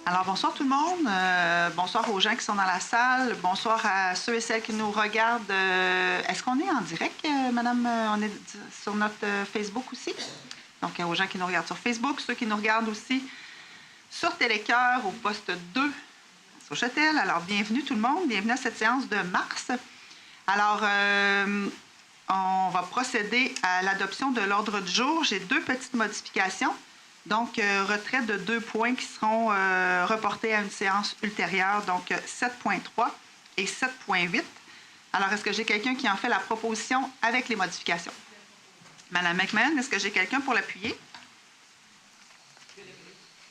Alors, bonsoir tout le monde. Bonsoir aux gens qui sont dans la salle. Bonsoir à ceux et celles qui nous regardent. Est-ce qu'on est en direct, madame? On est sur notre Facebook aussi? Donc, aux gens qui nous regardent sur Facebook, ceux qui nous regardent aussi sur Télécœur au poste 2 sur Châtel. Alors, bienvenue tout le monde. Bienvenue à cette séance de mars. Alors, on va procéder à l'adoption de l'ordre du jour. J'ai deux petites modifications. Donc, retrait de 2 points qui seront reportés à une séance ultérieure, donc 7.3 et 7.8. Alors, est-ce que j'ai quelqu'un qui en fait la proposition avec les modifications? Madame McMahon, est-ce que j'ai quelqu'un pour l'appuyer?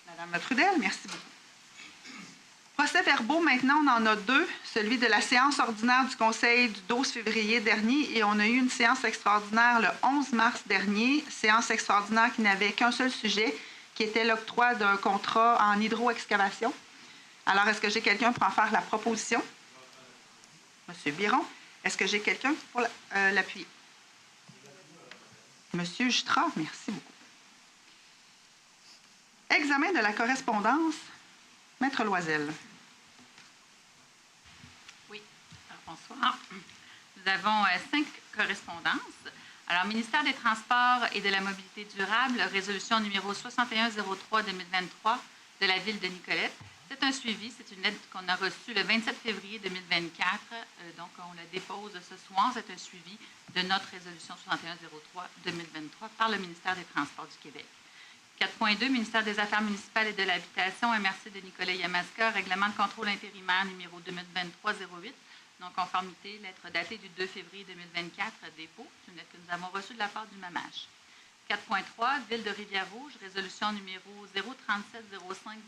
Madame Trudel, merci beaucoup. Procès-verbaux, maintenant, on en a deux. Celui de la séance ordinaire du Conseil du 12 février dernier et on a eu une séance extraordinaire le 11 mars dernier. Séance extraordinaire qui n'avait qu'un seul sujet, qui était l'octroi d'un contrat en hydroexcavation. Alors, est-ce que j'ai quelqu'un pour en faire la proposition? Monsieur Biron. Est-ce que j'ai quelqu'un pour l'appuyer? Monsieur Jutra, merci beaucoup. Examen de la correspondance. Maître Loisel. Oui, bonsoir. Nous avons 5 correspondances. Alors, Ministère des Transports et de la Mobilité durable, résolution numéro 6103-2023 de la Ville de Nicolette. C'est un suivi, c'est une lettre qu'on a reçue le 27 février 2024. Donc, on la dépose ce soir. C'est un suivi de notre résolution 6103-2023 par le Ministère des Transports du Québec. 4.2, Ministère des Affaires municipales et de l'Habitation, MRC de Nicolet-Yamaska, règlement de contrôle intérimaire numéro 2023-08, non-conformité, lettre datée du 2 février 2024, dépôt. C'est une lettre que nous avons reçue de la part du MAMACH. 4.3, Ville de Rivière-Rouge, résolution numéro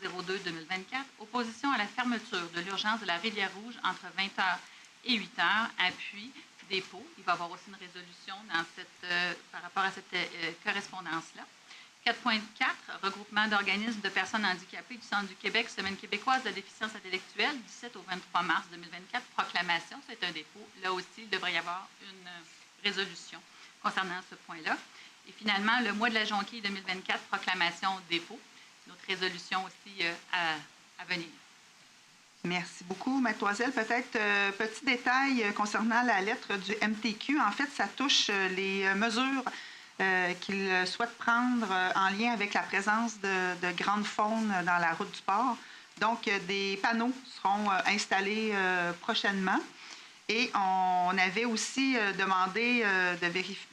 037-05-02-2024, opposition à la fermeture de l'urgence de la Rivière-Rouge entre 20h et 8h, appui, dépôt. Il va y avoir aussi une résolution par rapport à cette correspondance-là. 4.4, regroupement d'organismes de personnes handicapées du Centre du Québec, Semaine québécoise de la déficience intellectuelle, du 17 au 23 mars 2024, proclamation, c'est un dépôt. Là aussi, il devrait y avoir une résolution concernant ce point-là. Et finalement, le mois de la Jonquille 2024, proclamation, dépôt. Notre résolution aussi à venir. Merci beaucoup, Mademoiselle. Peut-être petit détail concernant la lettre du MTQ. En fait, ça touche les mesures qu'ils souhaitent prendre en lien avec la présence de grande faune dans la route du port. Donc, des panneaux seront installés prochainement. Et on avait aussi demandé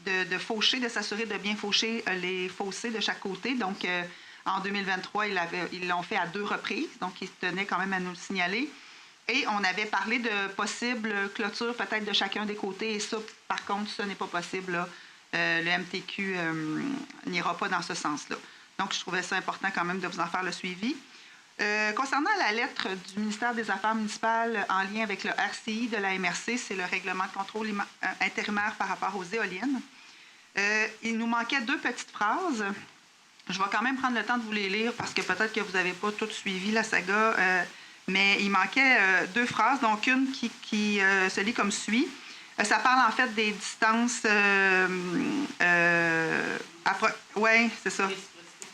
de faucher, de s'assurer de bien faucher les fossés de chaque côté. Donc, en 2023, ils l'ont fait à 2 reprises. Donc, ils tenaient quand même à nous le signaler. Et on avait parlé de possibles clôtures peut-être de chacun des côtés. Et ça, par contre, ce n'est pas possible, là. Le MTQ n'ira pas dans ce sens-là. Donc, je trouvais ça important quand même de vous en faire le suivi. Concernant la lettre du ministère des Affaires municipales en lien avec le RCI de la MRC, c'est le règlement de contrôle intérimaire par rapport aux éoliennes. Il nous manquait 2 petites phrases. Je vais quand même prendre le temps de vous les lire parce que peut-être que vous n'avez pas tout suivi la saga, mais il manquait 2 phrases, donc une qui se lit comme suit. Ça parle en fait des distances. Oui, c'est ça.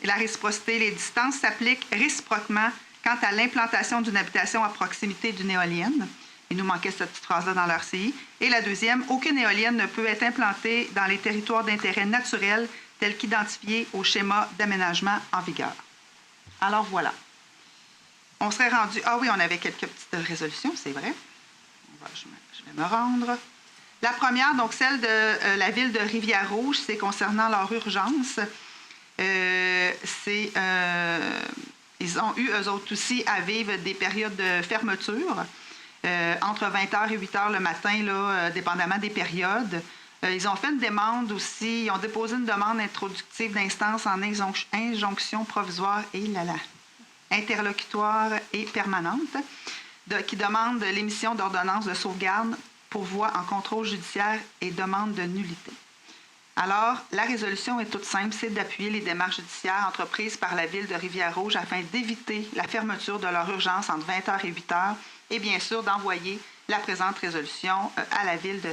Et la réciprocité. Les distances s'appliquent réciproquement quant à l'implantation d'une habitation à proximité d'une éolienne. Il nous manquait cette petite phrase-là dans l'RCI. Et la deuxième, aucune éolienne ne peut être implantée dans les territoires d'intérêt naturel tels qu'identifiés au schéma d'aménagement en vigueur. Alors voilà. On serait rendu. Ah oui, on avait quelques petites résolutions, c'est vrai. Je vais me rendre. La première, donc celle de la ville de Rivière-Rouge, c'est concernant leur urgence. Ils ont eu, eux autres aussi, à vivre des périodes de fermeture entre 20h et 8h le matin, là, dépendamment des périodes. Ils ont fait une demande aussi, ils ont déposé une demande introductive d'instance en injonction provisoire et interlocutoire et permanente, qui demande l'émission d'ordonnances de sauvegarde, pourvoi en contrôle judiciaire et demande de nullité. Alors, la résolution est toute simple, c'est d'appuyer les démarches judiciaires entreprises par la Ville de Rivière-Rouge afin d'éviter la fermeture de leur urgence entre 20h et 8h et bien sûr d'envoyer la présente résolution à la Ville de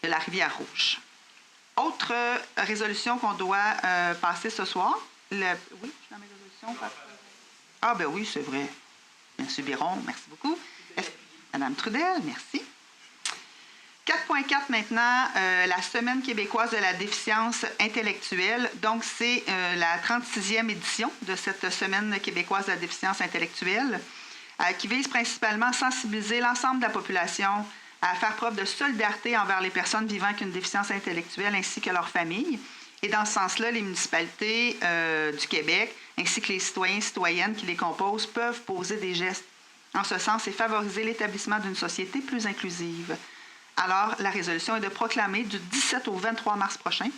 la Rivière-Rouge. Autre résolution qu'on doit passer ce soir. Oui, je suis dans mes résolutions. Ah, ben oui, c'est vrai. M. Biron, merci beaucoup. Mme Trudel, merci. 4.4 maintenant, la Semaine québécoise de la déficience intellectuelle. Donc, c'est la 36e édition de cette Semaine québécoise de la déficience intellectuelle qui vise principalement à sensibiliser l'ensemble de la population à faire preuve de solidarité envers les personnes vivant avec une déficience intellectuelle ainsi que leurs familles. Et dans ce sens-là, les municipalités du Québec ainsi que les citoyens et citoyennes qui les composent peuvent poser des gestes en ce sens et favoriser l'établissement d'une société plus inclusive. Alors, la résolution est de proclamer du 17 au 23 mars prochain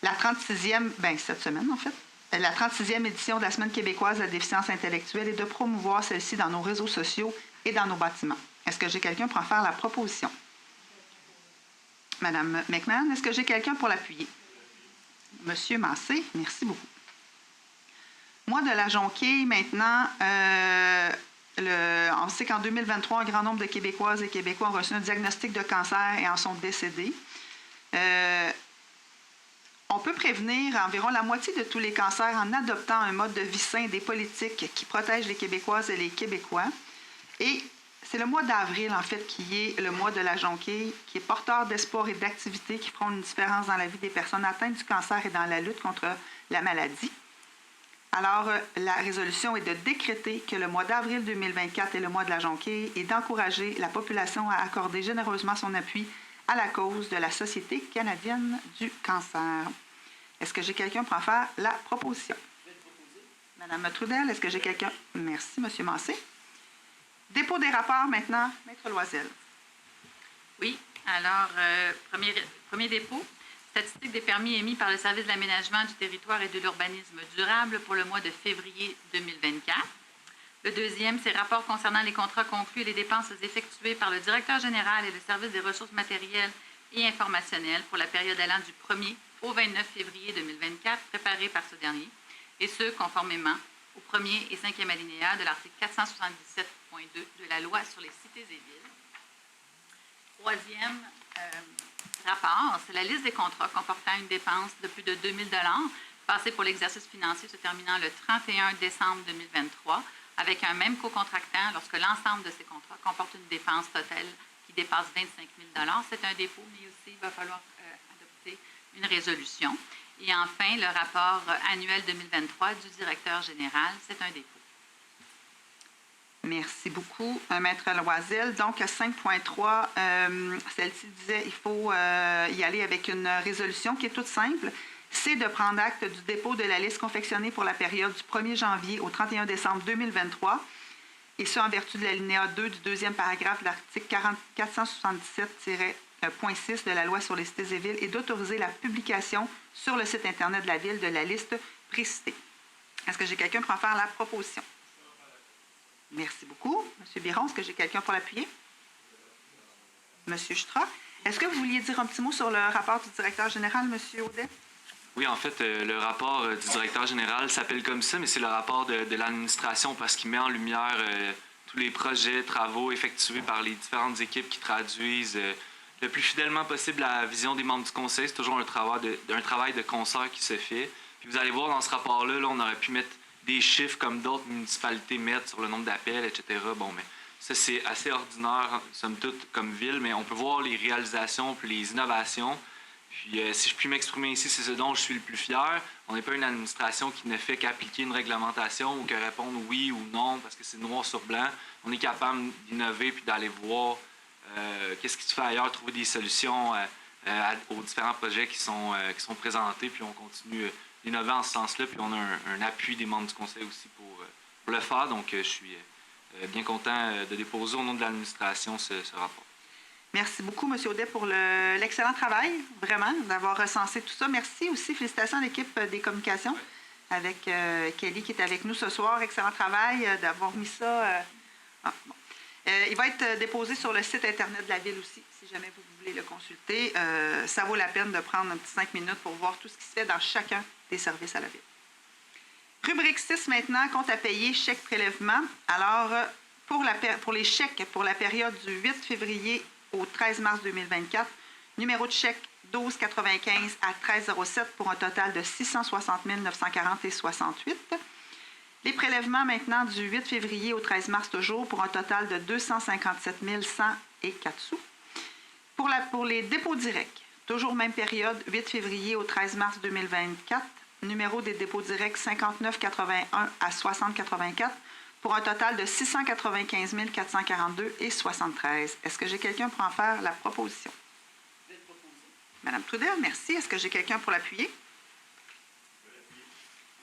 la 36e, cette semaine en fait, la 36e édition de la Semaine québécoise de la déficience intellectuelle et de promouvoir celle-ci dans nos réseaux sociaux et dans nos bâtiments. Est-ce que j'ai quelqu'un pour en faire la proposition? Madame McMahon, est-ce que j'ai quelqu'un pour l'appuyer? Monsieur Massé, merci beaucoup. Mois de la Jonquille, maintenant, on sait qu'en 2023, un grand nombre de Québécoises et Québécois ont reçu un diagnostic de cancer et en sont décédés. On peut prévenir environ la moitié de tous les cancers en adoptant un mode de vie sain et des politiques qui protègent les Québécoises et les Québécois. Et c'est le mois d'avril, en fait, qui est le mois de la Jonquille, qui est porteur d'espoir et d'activité qui feront une différence dans la vie des personnes atteintes du cancer et dans la lutte contre la maladie. Alors, la résolution est de décréter que le mois d'avril 2024 est le mois de la Jonquille et d'encourager la population à accorder généreusement son appui à la cause de la Société canadienne du cancer. Est-ce que j'ai quelqu'un pour en faire la proposition? Madame Trudel, est-ce que j'ai quelqu'un? Merci, M. Massé. Dépôt des rapports maintenant, Maître Loisel. Oui, alors, premier dépôt. Statistique des permis émis par le Service de l'aménagement du territoire et de l'urbanisme durable pour le mois de février 2024. Le deuxième, c'est rapport concernant les contrats conclus et les dépenses effectuées par le directeur général et le service des ressources matérielles et informationnelles pour la période allant du 1er au 29 février 2024, préparé par ce dernier, et ce, conformément au premier et cinquième alinéa de l'article 477.2 de la Loi sur les cités et villes. Troisième rapport, c'est la liste des contrats comportant une dépense de plus de 2 000 $ passée pour l'exercice financier se terminant le 31 décembre 2023 avec un même co-contractant lorsque l'ensemble de ces contrats comporte une dépense totale qui dépasse 25 000 $. C'est un dépôt, mais aussi il va falloir adopter une résolution. Et enfin, le rapport annuel 2023 du directeur général, c'est un dépôt. Merci beaucoup, Maître Loisel. Donc, 5.3, celle-ci disait qu'il faut y aller avec une résolution qui est toute simple. C'est de prendre acte du dépôt de la liste confectionnée pour la période du 1er janvier au 31 décembre 2023, et ce, en vertu de l'alinéa 2 du deuxième paragraphe de l'article 477-6 de la Loi sur les cités et villes, et d'autoriser la publication sur le site Internet de la Ville de la liste précitée. Est-ce que j'ai quelqu'un pour en faire la proposition? Merci beaucoup. M. Biron, est-ce que j'ai quelqu'un pour l'appuyer? M. Stra. Est-ce que vous vouliez dire un petit mot sur le rapport du directeur général, M. Audet? Oui, en fait, le rapport du directeur général s'appelle comme ça, mais c'est le rapport de l'administration parce qu'il met en lumière tous les projets, travaux effectués par les différentes équipes qui traduisent le plus fidèlement possible la vision des membres du conseil. C'est toujours un travail de concert qui se fait. Puis vous allez voir dans ce rapport-là, on aurait pu mettre des chiffres comme d'autres municipalités mettent sur le nombre d'appels, etc. Bon, mais ça, c'est assez ordinaire, somme toute, comme ville, mais on peut voir les réalisations puis les innovations. Puis, si je puis m'exprimer ici, c'est ce dont je suis le plus fier. On n'est pas une administration qui ne fait qu'appliquer une réglementation ou que répondre oui ou non parce que c'est noir sur blanc. On est capable d'innover puis d'aller voir qu'est-ce qui se fait ailleurs, trouver des solutions aux différents projets qui sont présentés. Puis, on continue d'innover en ce sens-là. Puis, on a un appui des membres du conseil aussi pour le faire. Donc, je suis bien content de déposer au nom de l'administration ce rapport. Merci beaucoup, M. Audet, pour l'excellent travail, vraiment, d'avoir recensé tout ça. Merci aussi. Félicitations à l'équipe des communications avec Kelly qui est avec nous ce soir. Excellent travail d'avoir mis ça. Il va être déposé sur le site Internet de la Ville aussi, si jamais vous voulez le consulter. Ça vaut la peine de prendre un petit 5 minutes pour voir tout ce qui se fait dans chacun des services à la Ville. Rubrique 6 maintenant, compte à payer, chèque prélèvement. Alors, pour les chèques pour la période du 8 février au 13 mars 2024, numéro de chèque 12,95 à 13,07 pour un total de 660 940,68. Les prélèvements maintenant du 8 février au 13 mars toujours pour un total de 257 104 sous. Pour les dépôts directs, toujours même période, 8 février au 13 mars 2024, numéro des dépôts directs 5981 à 6084 pour un total de 695 442 et 73. Est-ce que j'ai quelqu'un pour en faire la proposition? Madame Trudel, merci. Est-ce que j'ai quelqu'un pour l'appuyer?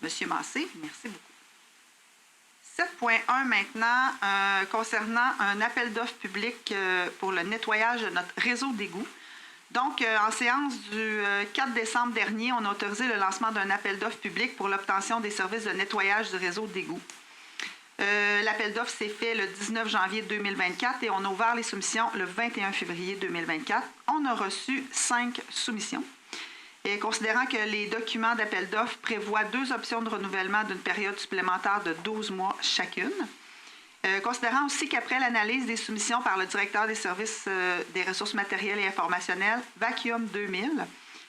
Monsieur Massé, merci beaucoup. 7.1 maintenant, concernant un appel d'offres public pour le nettoyage de notre réseau d'égouts. Donc, en séance du 4 décembre dernier, on a autorisé le lancement d'un appel d'offres public pour l'obtention des services de nettoyage du réseau d'égouts. L'appel d'offres s'est fait le 19 janvier 2024 et on a ouvert les soumissions le 21 février 2024. On a reçu 5 soumissions. Et considérant que les documents d'appel d'offres prévoient 2 options de renouvellement d'une période supplémentaire de 12 mois chacune, considérant aussi qu'après l'analyse des soumissions par le directeur des services des ressources matérielles et informationnelles, Vacuum 2000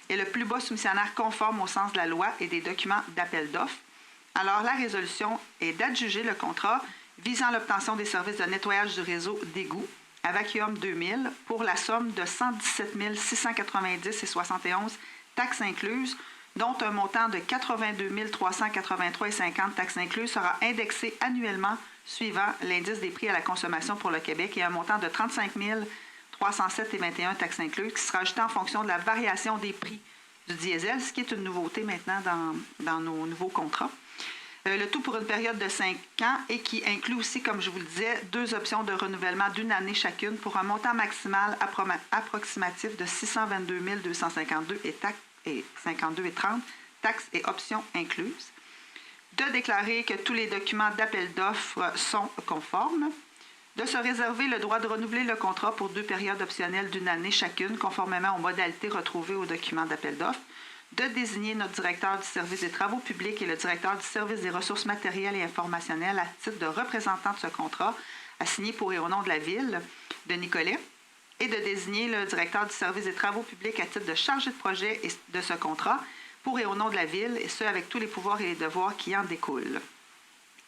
est le plus bas soumissionnaire conforme au sens de la loi et des documents d'appel d'offres, alors la résolution est d'adjuger le contrat visant l'obtention des services de nettoyage du réseau d'égouts à Vacuum 2000 pour la somme de 117 690,71 taxes incluses, dont un montant de 82 383,50 taxes incluses sera indexé annuellement suivant l'indice des prix à la consommation pour le Québec et un montant de 35 307,21 taxes incluses qui sera ajouté en fonction de la variation des prix du diesel, ce qui est une nouveauté maintenant dans nos nouveaux contrats. Le tout pour une période de 5 ans et qui inclut aussi, comme je vous le disais, 2 options de renouvellement d'une année chacune pour un montant maximal approximatif de 622 252 et 52,30 taxes et options incluses. De déclarer que tous les documents d'appel d'offres sont conformes. De se réserver le droit de renouveler le contrat pour 2 périodes optionnelles d'une année chacune, conformément aux modalités retrouvées au document d'appel d'offres. De désigner notre directeur du service des travaux publics et le directeur du service des ressources matérielles et informationnelles à titre de représentant de ce contrat, assigné pour et au nom de la Ville de Nicolet, et de désigner le directeur du service des travaux publics à titre de chargé de projet de ce contrat pour et au nom de la Ville, et ce, avec tous les pouvoirs et les devoirs qui en découlent.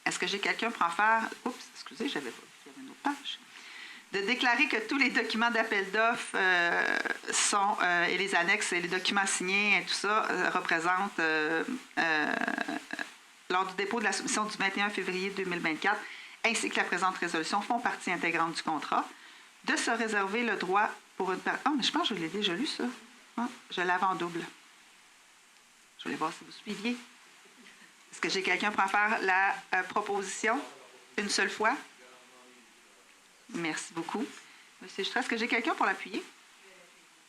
Est-ce que j'ai quelqu'un pour en faire... Oups, excusez, j'avais pas vu, il y avait une autre page. De déclarer que tous les documents d'appel d'offres et les annexes et les documents signés et tout ça représentent, lors du dépôt de la soumission du 21 février 2024, ainsi que la présente résolution, font partie intégrante du contrat. De se réserver le droit pour une période... mais je pense que je l'ai déjà lu, ça. Je l'avais en double. Je voulais voir si vous suiviez. Est-ce que j'ai quelqu'un pour en faire la proposition une seule fois? Merci beaucoup. Monsieur Jutra, est-ce que j'ai quelqu'un pour l'appuyer?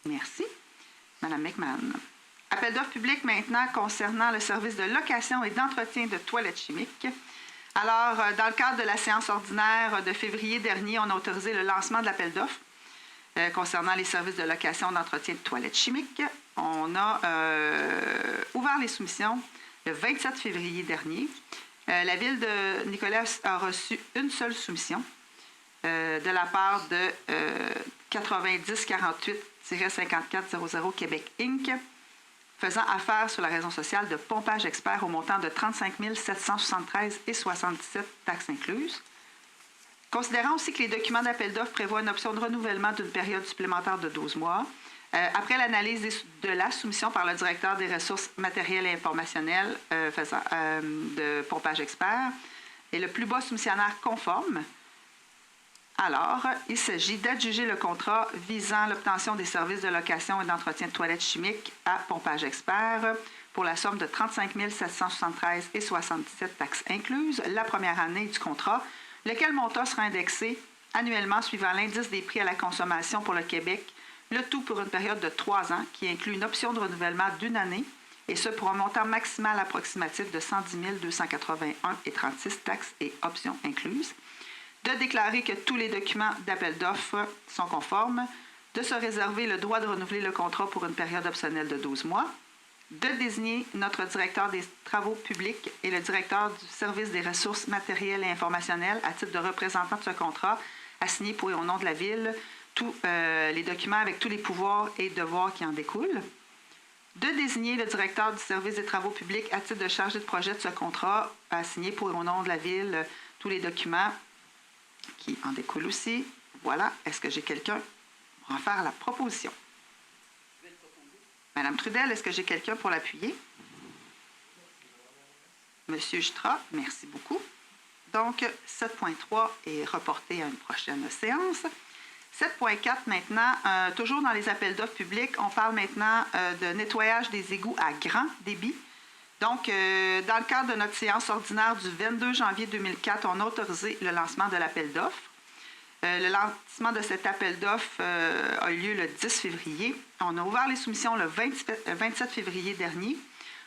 Merci. Madame McMahon. Appel d'offres public maintenant concernant le service de location et d'entretien de toilettes chimiques. Alors, dans le cadre de la séance ordinaire de février dernier, on a autorisé le lancement de l'appel d'offres concernant les services de location et d'entretien de toilettes chimiques. On a ouvert les soumissions le 27 février dernier. La Ville de Nicolet a reçu une seule soumission de la part de 9048-5400 Québec Inc., faisant affaire sur la raison sociale de pompage expert au montant de 35 773,77 taxes incluses. Considérant aussi que les documents d'appel d'offres prévoient une option de renouvellement d'une période supplémentaire de 12 mois, après l'analyse de la soumission par le directeur des ressources matérielles et informationnelles de pompage expert et le plus bas soumissionnaire conforme, alors, il s'agit d'adjuger le contrat visant l'obtention des services de location et d'entretien de toilettes chimiques à Pompage Expert pour la somme de 35 773,77 taxes incluses la première année du contrat, lequel montant sera indexé annuellement suivant l'indice des prix à la consommation pour le Québec, le tout pour une période de 3 ans qui inclut une option de renouvellement d'une année, et ce pour un montant maximal approximatif de 110 281,36 taxes et options incluses. De déclarer que tous les documents d'appel d'offres sont conformes, de se réserver le droit de renouveler le contrat pour une période optionnelle de 12 mois, de désigner notre directeur des travaux publics et le directeur du service des ressources matérielles et informationnelles à titre de représentant de ce contrat, assigné pour et au nom de la Ville tous les documents avec tous les pouvoirs et devoirs qui en découlent, de désigner le directeur du service des travaux publics à titre de chargé de projet de ce contrat à signer pour et au nom de la Ville tous les documents qui en découlent aussi. Voilà. Est-ce que j'ai quelqu'un pour en faire la proposition? Madame Trudel, est-ce que j'ai quelqu'un pour l'appuyer? Monsieur Jutra, merci beaucoup. Donc, 7.3 est reporté à une prochaine séance. 7.4 maintenant, toujours dans les appels d'offres publics, on parle maintenant de nettoyage des égouts à grand débit. Donc, dans le cadre de notre séance ordinaire du 22 janvier 2004, on a autorisé le lancement de l'appel d'offres. Le lancement de cet appel d'offres a eu lieu le 10 février. On a ouvert les soumissions le 27 février dernier.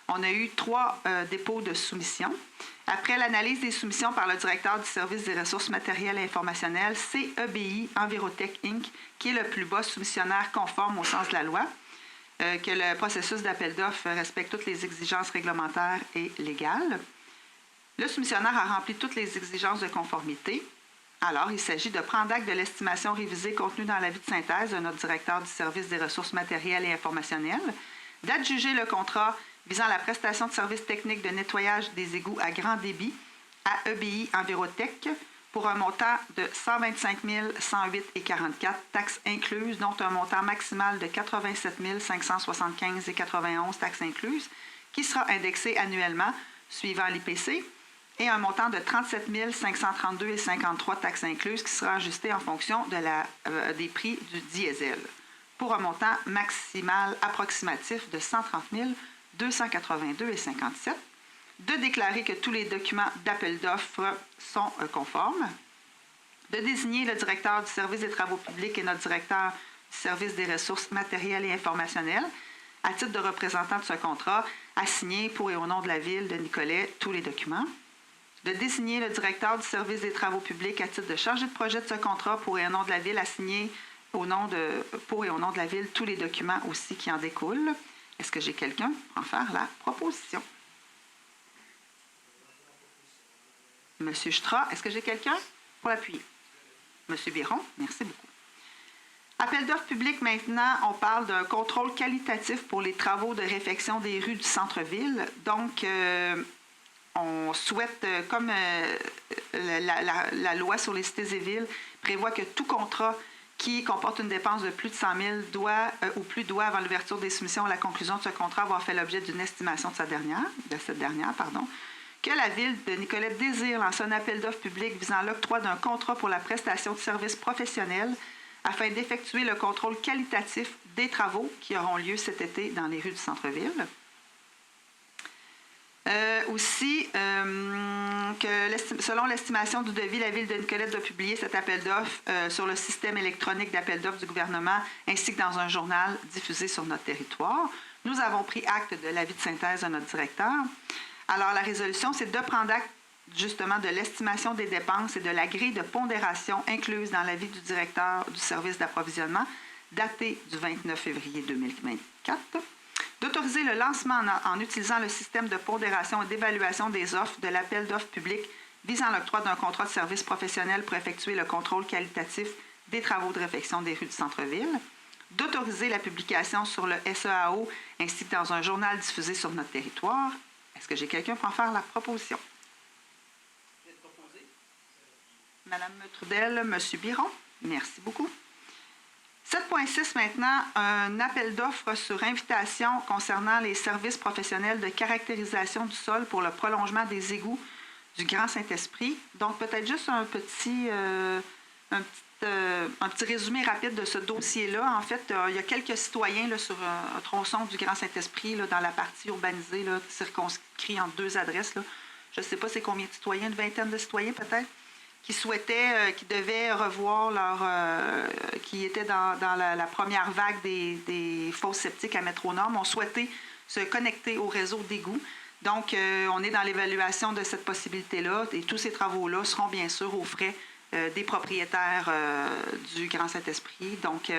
On a eu 3 dépôts de soumissions. Après l'analyse des soumissions par le directeur du service des ressources matérielles et informationnelles, CEBI Envirotech Inc., qui est le plus bas soumissionnaire conforme au sens de la loi, que le processus d'appel d'offres respecte toutes les exigences réglementaires et légales. Le soumissionnaire a rempli toutes les exigences de conformité. Alors, il s'agit de prendre acte de l'estimation révisée contenue dans l'avis de synthèse de notre directeur du service des ressources matérielles et informationnelles, d'adjuger le contrat visant la prestation de services techniques de nettoyage des égouts à grand débit à EBI Envirotech pour un montant de 125 108,44 taxes incluses, dont un montant maximal de 87 575,91 taxes incluses, qui sera indexé annuellement suivant l'IPC, et un montant de 37 532,53 taxes incluses qui sera ajusté en fonction de des prix du diesel, pour un montant maximal approximatif de 130 282,57. De déclarer que tous les documents d'appel d'offres sont conformes. De désigner le directeur du service des travaux publics et notre directeur du service des ressources matérielles et informationnelles à titre de représentant de ce contrat à signer pour et au nom de la Ville de Nicolet tous les documents. De désigner le directeur du service des travaux publics à titre de chargé de projet de ce contrat pour et au nom de la Ville à signer pour et au nom de la Ville tous les documents aussi qui en découlent. Est-ce que j'ai quelqu'un pour en faire la proposition? Monsieur Jutra, est-ce que j'ai quelqu'un pour l'appuyer? Monsieur Biron, merci beaucoup. Appel d'offres public maintenant, on parle d'un contrôle qualitatif pour les travaux de réfection des rues du centre-ville. Donc, on souhaite, comme la loi sur les cités et villes prévoit que tout contrat qui comporte une dépense de plus de 100 000 doit, avant l'ouverture des soumissions à la conclusion de ce contrat, avoir fait l'objet d'une estimation de cette dernière, que la Ville de Nicolet désire lancer un appel d'offres public visant l'octroi d'un contrat pour la prestation de services professionnels afin d'effectuer le contrôle qualitatif des travaux qui auront lieu cet été dans les rues du centre-ville. Selon l'estimation du devis, la Ville de Nicolet doit publier cet appel d'offres sur le système électronique d'appel d'offres du gouvernement ainsi que dans un journal diffusé sur notre territoire. Nous avons pris acte de l'avis de synthèse de notre directeur. Alors, la résolution, c'est de prendre acte justement de l'estimation des dépenses et de la grille de pondération incluse dans l'avis du directeur du service d'approvisionnement daté du 29 février 2024. D'autoriser le lancement en utilisant le système de pondération et d'évaluation des offres de l'appel d'offres public visant l'octroi d'un contrat de service professionnel pour effectuer le contrôle qualitatif des travaux de réfection des rues du centre-ville. D'autoriser la publication sur le SEAO ainsi que dans un journal diffusé sur notre territoire. Est-ce que j'ai quelqu'un pour en faire la proposition? Madame Trudel, Monsieur Biron, merci beaucoup. 7.6 maintenant, un appel d'offres sur invitation concernant les services professionnels de caractérisation du sol pour le prolongement des égouts du Grand Saint-Esprit. Donc, peut-être juste un petit résumé rapide de ce dossier-là. En fait, il y a quelques citoyens là, sur un tronçon du Grand Saint-Esprit, là, dans la partie urbanisée, là, circonscrit en 2 adresses. Là. Je ne sais pas c'est combien de citoyens, une vingtaine de citoyens peut-être, qui souhaitaient, qui devaient revoir qui étaient dans la première vague des fosses septiques à mettre aux normes, ont souhaité se connecter au réseau d'égouts. Donc, on est dans l'évaluation de cette possibilité-là et tous ces travaux-là seront bien sûr aux frais des propriétaires du Grand Saint-Esprit. Donc,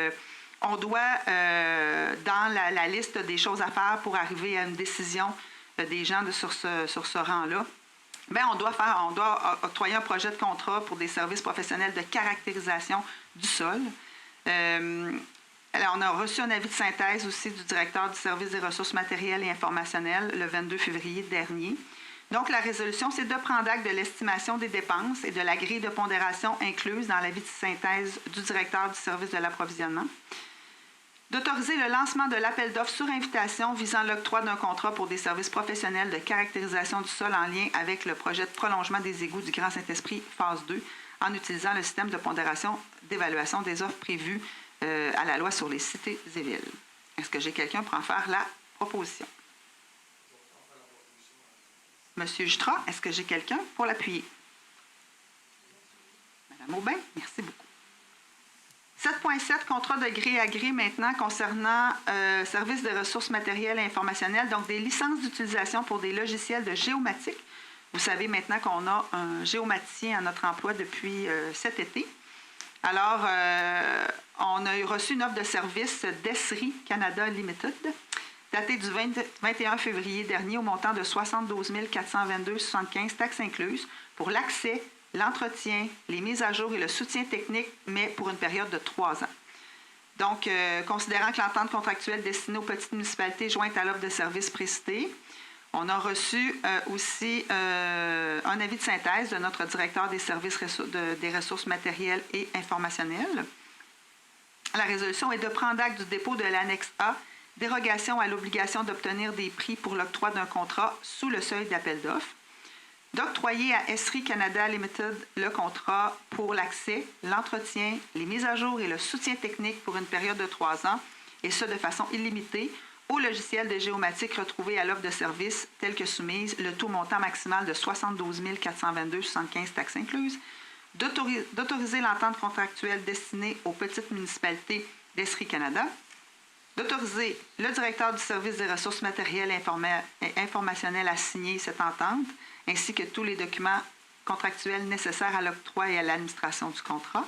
on doit, dans la liste des choses à faire pour arriver à une décision des gens sur ce rang-là, bien, on doit octroyer un projet de contrat pour des services professionnels de caractérisation du sol. Alors, on a reçu un avis de synthèse aussi du directeur du service des ressources matérielles et informationnelles le 22 février dernier. Donc, la résolution, c'est de prendre acte de l'estimation des dépenses et de la grille de pondération incluse dans l'avis de synthèse du directeur du service de l'approvisionnement, d'autoriser le lancement de l'appel d'offres sur invitation visant l'octroi d'un contrat pour des services professionnels de caractérisation du sol en lien avec le projet de prolongement des égouts du Grand Saint-Esprit, phase 2, en utilisant le système de pondération d'évaluation des offres prévues à la loi sur les cités et villes. Est-ce que j'ai quelqu'un pour en faire la proposition? Monsieur Jutra, est-ce que j'ai quelqu'un pour l'appuyer? Madame Aubin, merci beaucoup. 7.7, contrat de gré à gré maintenant concernant service de ressources matérielles et informationnelles, donc des licences d'utilisation pour des logiciels de géomatique. Vous savez maintenant qu'on a un géomaticien à notre emploi depuis cet été. Alors, on a reçu une offre de service d'Esri Canada Limited, datée du 21 février dernier au montant de 72 422,75 taxes incluses pour l'accès, l'entretien, les mises à jour et le soutien technique, mais pour une période de 3 ans. Donc, considérant que l'entente contractuelle destinée aux petites municipalités jointe à l'offre de service précitée, on a reçu aussi un avis de synthèse de notre directeur des services des ressources matérielles et informationnelles. La résolution est de prendre acte du dépôt de l'annexe A, dérogation à l'obligation d'obtenir des prix pour l'octroi d'un contrat sous le seuil d'appel d'offres, d'octroyer à Esri Canada Limited le contrat pour l'accès, l'entretien, les mises à jour et le soutien technique pour une période de 3 ans, et ce de façon illimitée, au logiciel de géomatique retrouvé à l'offre de service telle que soumise, le taux montant maximal de 72 422,75 taxes incluses, d'autoriser l'entente contractuelle destinée aux petites municipalités d'Esri Canada, d'autoriser le directeur du service des ressources matérielles et informationnelles à signer cette entente, ainsi que tous les documents contractuels nécessaires à l'octroi et à l'administration du contrat,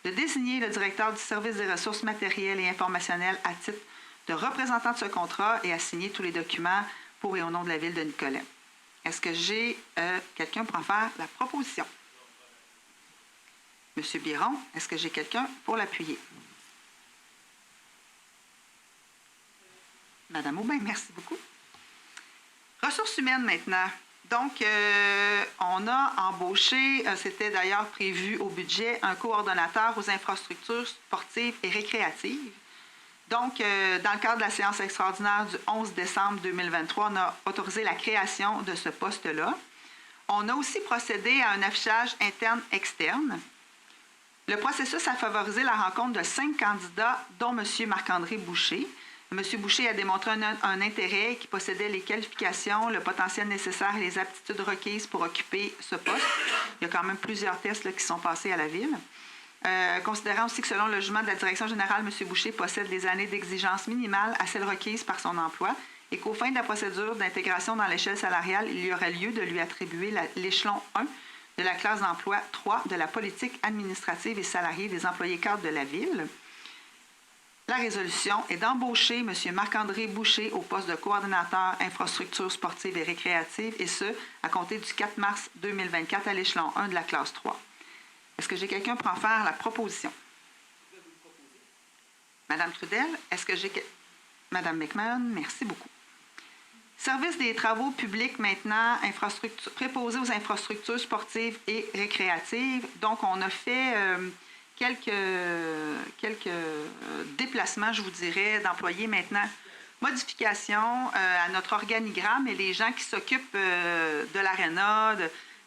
de désigner le directeur du service des ressources matérielles et informationnelles à titre de représentant de ce contrat et à signer tous les documents pour et au nom de la ville de Nicolet. Est-ce que j'ai quelqu'un pour en faire la proposition? Monsieur Biron, est-ce que j'ai quelqu'un pour l'appuyer? Madame Aubin, merci beaucoup. Ressources humaines maintenant. Donc, on a embauché, c'était d'ailleurs prévu au budget, un coordonnateur aux infrastructures sportives et récréatives. Donc, dans le cadre de la séance extraordinaire du 11 décembre 2023, on a autorisé la création de ce poste-là. On a aussi procédé à un affichage interne-externe. Le processus a favorisé la rencontre de 5 candidats, dont M. Marc-André Boucher. M. Boucher a démontré un intérêt qui possédait les qualifications, le potentiel nécessaire et les aptitudes requises pour occuper ce poste. Il y a quand même plusieurs tests là, qui sont passés à la Ville. Considérant aussi que selon le jugement de la direction générale, M. Boucher possède des années d'exigence minimales à celles requises par son emploi et qu'au fin de la procédure d'intégration dans l'échelle salariale, il y aurait lieu de lui attribuer l'échelon 1 de la classe d'emploi 3 de la politique administrative et salariée des employés cadres de la Ville. La résolution est d'embaucher M. Marc-André Boucher au poste de coordonnateur infrastructures sportives et récréatives, et ce, à compter du 4 mars 2024 à l'échelon 1 de la classe 3. Est-ce que j'ai quelqu'un pour en faire la proposition? Madame Trudel, est-ce que j'ai... Madame McMahon, merci beaucoup. Service des travaux publics maintenant, préposé aux infrastructures sportives et récréatives. Donc, on a fait quelques déplacements, je vous dirais, d'employés maintenant. Modification à notre organigramme et les gens qui s'occupent de l'aréna,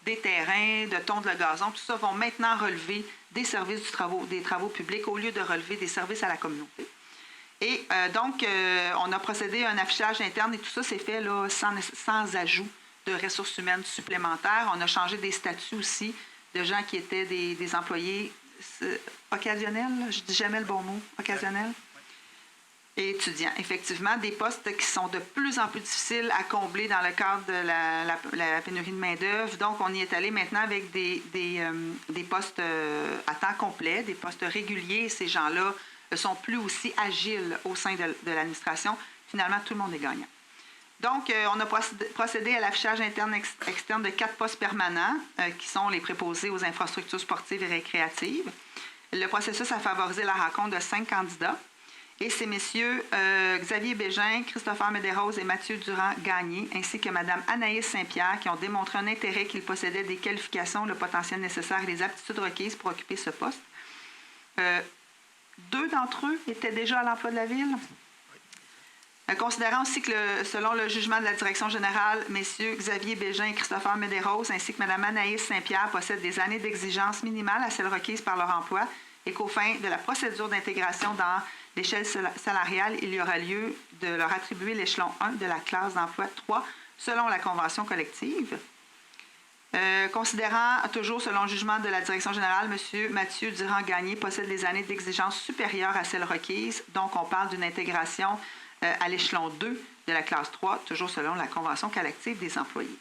des terrains, de tondre le gazon, tout ça vont maintenant relever des services des travaux publics au lieu de relever des services à la communauté. Et donc, on a procédé à un affichage interne et tout ça s'est fait là, sans ajout de ressources humaines supplémentaires. On a changé des statuts aussi de gens qui étaient des employés occasionnels, je ne dis jamais le bon mot, occasionnels, et étudiants. Effectivement, des postes qui sont de plus en plus difficiles à combler dans le cadre de la pénurie de main-d'œuvre. Donc, on y est allé maintenant avec des postes à temps complet, des postes réguliers. Ces gens-là ne sont plus aussi agiles au sein de l'administration. Finalement, tout le monde est gagnant. Donc, on a procédé à l'affichage interne-externe de 4 postes permanents qui sont les préposés aux infrastructures sportives et récréatives. Le processus a favorisé la rencontre de 5 candidats. Et c'est messieurs Xavier Bégin, Christopher Médérose et Mathieu Durand-Gagné, ainsi que Mme Anaïs Saint-Pierre, qui ont démontré un intérêt qu'ils possédaient des qualifications, le potentiel nécessaire et les aptitudes requises pour occuper ce poste. 2 d'entre eux étaient déjà à l'emploi de la Ville. Considérant aussi que, selon le jugement de la Direction générale, messieurs Xavier Bégin et Christopher Médérose, ainsi que Mme Anaïs Saint-Pierre possèdent des années d'exigence minimales à celles requises par leur emploi et qu'au fin de la procédure d'intégration dans l'échelle salariale, il y aura lieu de leur attribuer l'échelon 1 de la classe d'emploi 3 selon la convention collective. Considérant, toujours selon le jugement de la Direction générale, M. Mathieu Durand-Gagné possède des années d'exigence supérieures à celles requises, donc on parle d'une intégration à l'échelon 2 de la classe 3, toujours selon la convention collective des employés.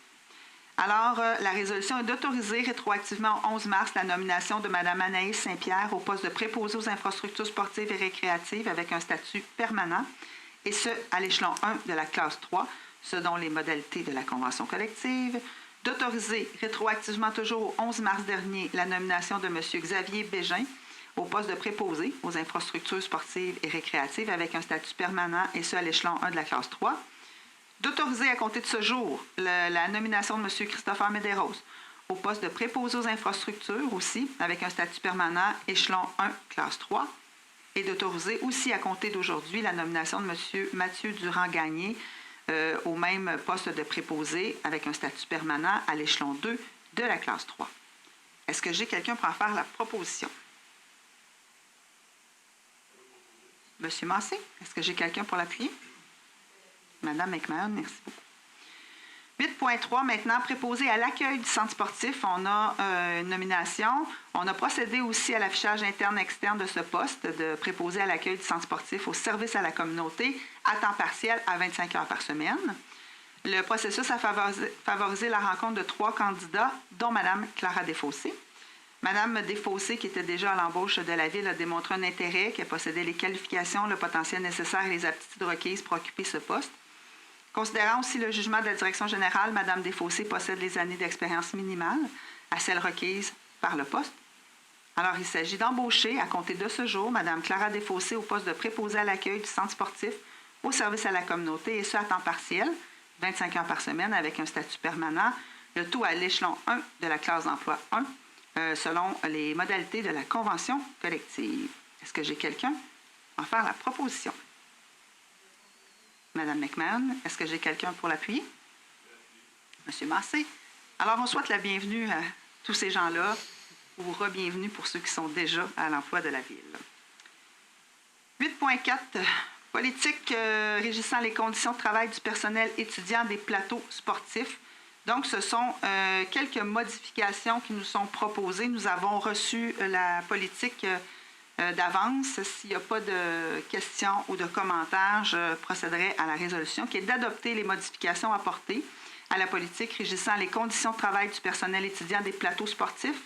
Alors, la résolution est d'autoriser rétroactivement au 11 mars la nomination de Mme Anaïs Saint-Pierre au poste de préposée aux infrastructures sportives et récréatives avec un statut permanent, et ce, à l'échelon 1 de la classe 3, selon les modalités de la convention collective. D'autoriser rétroactivement toujours au 11 mars dernier la nomination de M. Xavier Bégin au poste de préposé aux infrastructures sportives et récréatives avec un statut permanent, et ce, à l'échelon 1 de la classe 3. D'autoriser à compter de ce jour la nomination de M. Christopher Médérose au poste de préposé aux infrastructures aussi, avec un statut permanent, échelon 1, classe 3. Et d'autoriser aussi à compter d'aujourd'hui la nomination de M. Mathieu Durand-Gagné au même poste de préposé, avec un statut permanent, à l'échelon 2 de la classe 3. Est-ce que j'ai quelqu'un pour en faire la proposition? M. Massé, est-ce que j'ai quelqu'un pour l'appuyer? Mme McMahon, merci beaucoup. 8.3, maintenant, préposé à l'accueil du centre sportif. On a une nomination. On a procédé aussi à l'affichage interne-externe de ce poste de préposé à l'accueil du centre sportif au service à la communauté à temps partiel à 25 heures par semaine. Le processus a favorisé la rencontre de 3 candidats, dont Mme Clara Desfossés. Mme Desfossés, qui était déjà à l'embauche de la Ville, a démontré un intérêt, qu'elle possédait les qualifications, le potentiel nécessaire et les aptitudes requises pour occuper ce poste. Considérant aussi le jugement de la Direction générale, Mme Desfossés possède les années d'expérience minimale à celles requises par le poste. Alors, il s'agit d'embaucher, à compter de ce jour, Mme Clara Desfossés au poste de préposée à l'accueil du centre sportif au service à la communauté, et ce, à temps partiel, 25 heures par semaine, avec un statut permanent, le tout à l'échelon 1 de la classe d'emploi 1, selon les modalités de la convention collective. Est-ce que j'ai quelqu'un pour en faire la proposition? Mme McMahon, est-ce que j'ai quelqu'un pour l'appuyer? M. Massé. Alors, on souhaite la bienvenue à tous ces gens-là, ou re-bienvenue pour ceux qui sont déjà à l'emploi de la Ville. 8.4, politique régissant les conditions de travail du personnel étudiant des plateaux sportifs. Donc, ce sont quelques modifications qui nous sont proposées. Nous avons reçu la politique d'avance. S'il n'y a pas de questions ou de commentaires, je procéderai à la résolution qui est d'adopter les modifications apportées à la politique régissant les conditions de travail du personnel étudiant des plateaux sportifs.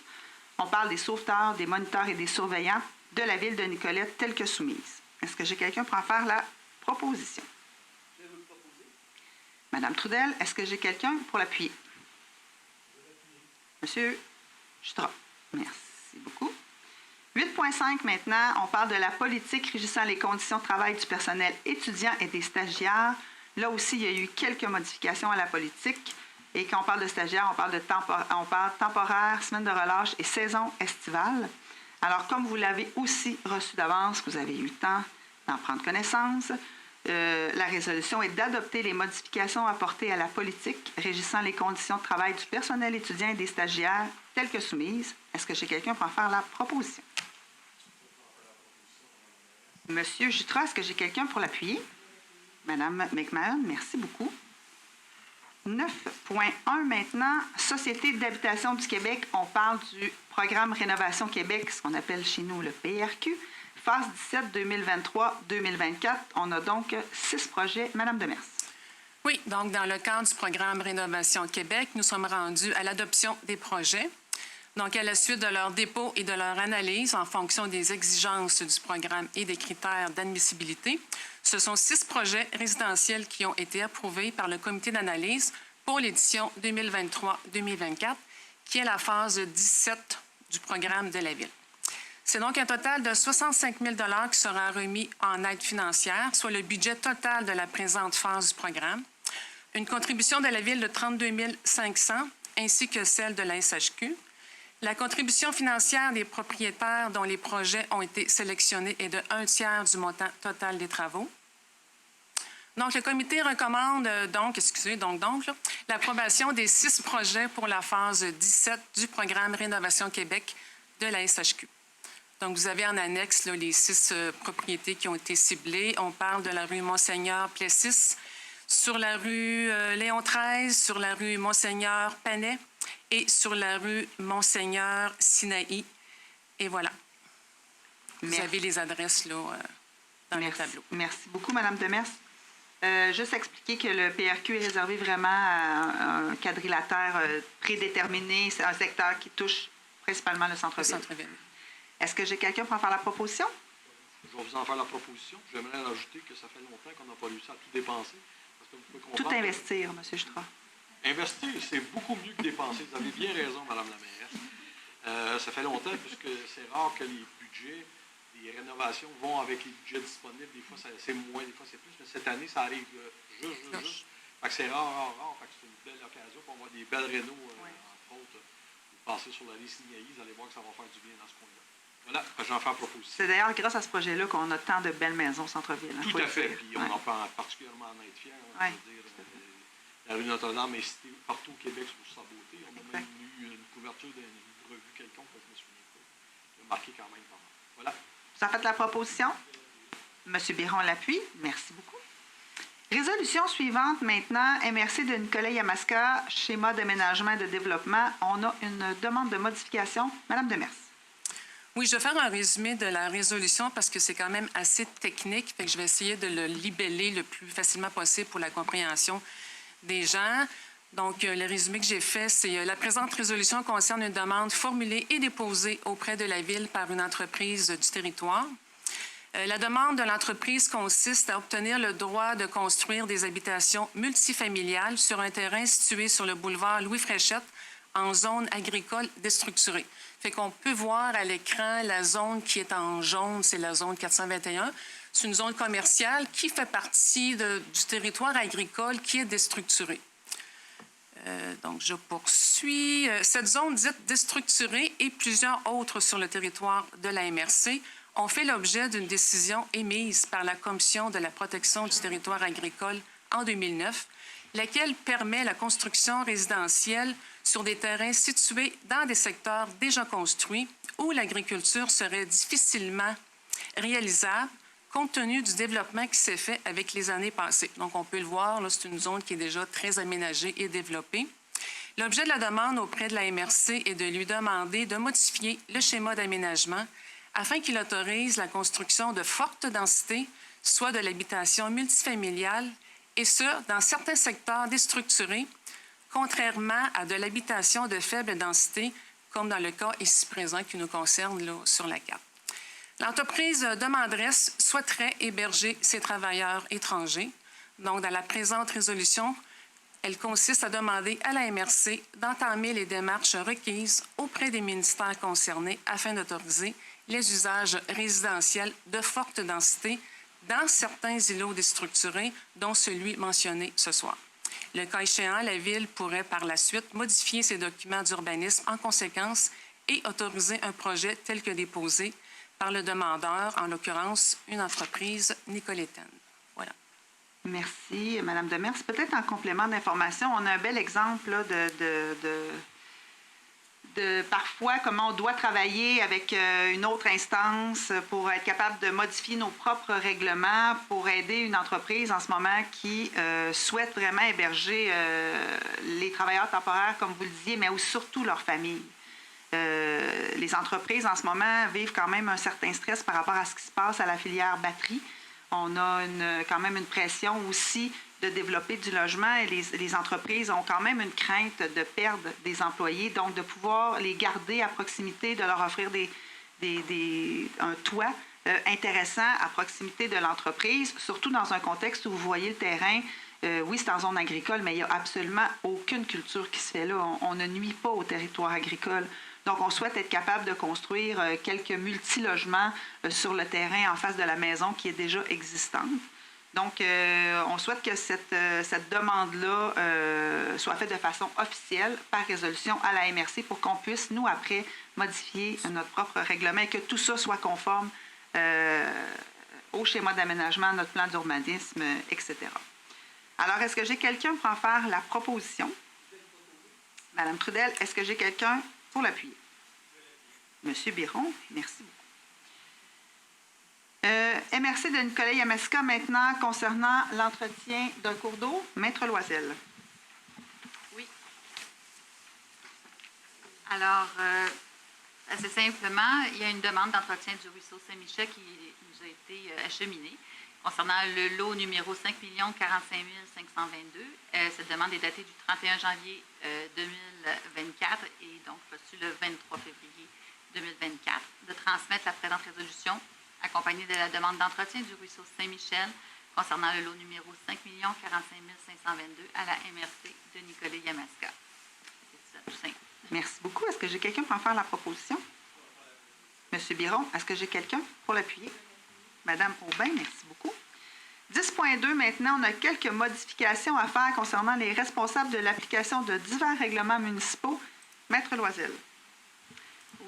On parle des sauveteurs, des moniteurs et des surveillants de la Ville de Nicolette telles que soumises. Est-ce que j'ai quelqu'un pour en faire la proposition? Je vais vous le proposer. Madame Trudel, est-ce que j'ai quelqu'un pour l'appuyer? Monsieur Jutra. Merci beaucoup. 8.5 maintenant, on parle de la politique régissant les conditions de travail du personnel étudiant et des stagiaires. Là aussi, il y a eu quelques modifications à la politique. Et quand on parle de stagiaires, on parle temporaire, semaine de relâche et saison estivale. Alors, comme vous l'avez aussi reçu d'avance, vous avez eu le temps d'en prendre connaissance, la résolution est d'adopter les modifications apportées à la politique régissant les conditions de travail du personnel étudiant et des stagiaires telles que soumises. Est-ce que j'ai quelqu'un pour en faire la proposition? Monsieur Jutra, est-ce que j'ai quelqu'un pour l'appuyer? Madame McMahon, merci beaucoup. 9.1 maintenant, Société d'habitation du Québec. On parle du programme Rénovation Québec, ce qu'on appelle chez nous le PRQ. Phase 17 2023-2024. On a donc 6 projets. Madame Demers. Oui, donc dans le cadre du programme Rénovation Québec, nous sommes rendus à l'adoption des projets. Donc, à la suite de leur dépôt et de leur analyse en fonction des exigences du programme et des critères d'admissibilité, ce sont 6 projets résidentiels qui ont été approuvés par le comité d'analyse pour l'édition 2023-2024, qui est la phase 17 du programme de la Ville. C'est donc un total de 65 000 qui sera remis en aide financière, soit le budget total de la présente phase du programme. Une contribution de la Ville de 32 500 ainsi que celle de la SHQ. La contribution financière des propriétaires dont les projets ont été sélectionnés est de 1/3 du montant total des travaux. Donc, le comité recommande l'approbation des 6 projets pour la phase 17 du programme Rénovation Québec de la SHQ. Donc, vous avez en annexe là, les 6 propriétés qui ont été ciblées. On parle de la rue Monseigneur-Plessis, sur la rue Léon XIII, sur la rue Monseigneur-Panet et sur la rue Monseigneur-Sinaï. Et voilà. Vous avez les adresses là, dans les tableaux. Merci beaucoup, Mme Demers. Juste expliquer que le PRQ est réservé vraiment à un quadrilatère prédéterminé. C'est un secteur qui touche principalement le centre-ville. Est-ce que j'ai quelqu'un pour en faire la proposition? Je vais vous en faire la proposition. J'aimerais rajouter que ça fait longtemps qu'on n'a pas réussi à tout dépenser. Parce que vous pouvez tout investir, M. Jutras. Investir, c'est beaucoup mieux que dépenser. Vous avez bien raison, Mme la mairesse. Ça fait longtemps, puisque c'est rare que les budgets, les rénovations vont avec les budgets disponibles. Des fois, c'est moins, des fois, c'est plus. Mais cette année, ça arrive juste. Fait que c'est rare. Fait que c'est une belle occasion pour avoir des belles rénaux, entre autres. Vous passez sur la rue Sinaï, vous allez voir que ça va faire du bien dans ce coin-là. Voilà, j'en fais la proposition. C'est d'ailleurs grâce à ce projet-là qu'on a tant de belles maisons au centre-ville. Tout à fait, puis on en peut particulièrement en être fiers. Je veux dire, la rue Notre-Dame est citée partout au Québec pour sa beauté. On a même eu une couverture d'une revue quelconque, je ne me souviens pas. Il a marqué quand même pas mal. Voilà. Vous en faites la proposition? M. Biron l'appuie. Merci beaucoup. Résolution suivante maintenant, MRC de Nicolet-Yamaska, schéma d'aménagement et de développement. On a une demande de modification. Mme Demers. Oui, je vais faire un résumé de la résolution parce que c'est quand même assez technique. Fait que je vais essayer de le libeller le plus facilement possible pour la compréhension des gens. Donc, le résumé que j'ai fait, c'est la présente résolution concerne une demande formulée et déposée auprès de la Ville par une entreprise du territoire. La demande de l'entreprise consiste à obtenir le droit de construire des habitations multifamiliales sur un terrain situé sur le boulevard Louis-Fréchette en zone agricole déstructurée. Fait qu'on peut voir à l'écran la zone qui est en jaune, c'est la zone 421. C'est une zone commerciale qui fait partie du territoire agricole qui est déstructuré. Donc, je poursuis. Cette zone dite déstructurée et plusieurs autres sur le territoire de la MRC ont fait l'objet d'une décision émise par la Commission de la protection du territoire agricole en 2009, laquelle permet la construction résidentielle sur des terrains situés dans des secteurs déjà construits où l'agriculture serait difficilement réalisable compte tenu du développement qui s'est fait avec les années passées. Donc, on peut le voir, là, c'est une zone qui est déjà très aménagée et développée. L'objet de la demande auprès de la MRC est de lui demander de modifier le schéma d'aménagement afin qu'il autorise la construction de forte densité, soit de l'habitation multifamiliale, et ce, dans certains secteurs déstructurés, contrairement à de l'habitation de faible densité, comme dans le cas ici présent qui nous concerne là, sur la carte. L'entreprise demanderesse souhaiterait héberger ses travailleurs étrangers. Donc, dans la présente résolution, elle consiste à demander à la MRC d'entamer les démarches requises auprès des ministères concernés afin d'autoriser les usages résidentiels de forte densité dans certains îlots déstructurés, dont celui mentionné ce soir. Le cas échéant, la Ville pourrait par la suite modifier ses documents d'urbanisme en conséquence et autoriser un projet tel que déposé par le demandeur, en l'occurrence une entreprise nicolétaine. Voilà. Merci, Mme Demers. Peut-être en complément d'information, on a un bel exemple là, de parfois comment on doit travailler avec une autre instance pour être capable de modifier nos propres règlements pour aider une entreprise en ce moment qui souhaite vraiment héberger les travailleurs temporaires, comme vous le disiez, mais surtout leurs familles. Les entreprises, en ce moment, vivent quand même un certain stress par rapport à ce qui se passe à la filière batterie. On a quand même une pression aussi de développer du logement et les entreprises ont quand même une crainte de perdre des employés, donc de pouvoir les garder à proximité, de leur offrir un toit intéressant à proximité de l'entreprise, surtout dans un contexte où vous voyez le terrain. Oui, c'est en zone agricole, mais il n'y a absolument aucune culture qui se fait là. On ne nuit pas au territoire agricole. Donc, on souhaite être capable de construire quelques multilogements sur le terrain en face de la maison qui est déjà existante. Donc, on souhaite que cette demande-là soit faite de façon officielle par résolution à la MRC pour qu'on puisse, nous, après, modifier notre propre règlement et que tout ça soit conforme au schéma d'aménagement, notre plan d'urbanisme, etc. Alors, est-ce que j'ai quelqu'un pour en faire la proposition? Madame Trudel, est-ce que j'ai quelqu'un pour l'appuyer? Monsieur Biron, merci beaucoup. MRC de Nicolet-Yamaska maintenant concernant l'entretien d'un cours d'eau. Maître Loisel. Oui. Alors, assez simplement, il y a une demande d'entretien du ruisseau Saint-Michel qui nous a été acheminée concernant le lot numéro 5 45 522. Cette demande est datée du 31 janvier 2024 et donc reçue le 23 février 2024, de transmettre la présente résolution accompagnée de la demande d'entretien du ruisseau Saint-Michel concernant le lot numéro 5 45 522 à la MRC de Nicolet-Yamaska. C'est ça, tout simple. Merci beaucoup. Est-ce que j'ai quelqu'un pour en faire la proposition? Monsieur Biron, est-ce que j'ai quelqu'un pour l'appuyer? Madame Aubin, merci beaucoup. 10.2, maintenant, on a quelques modifications à faire concernant les responsables de l'application de divers règlements municipaux. Maître Loisel.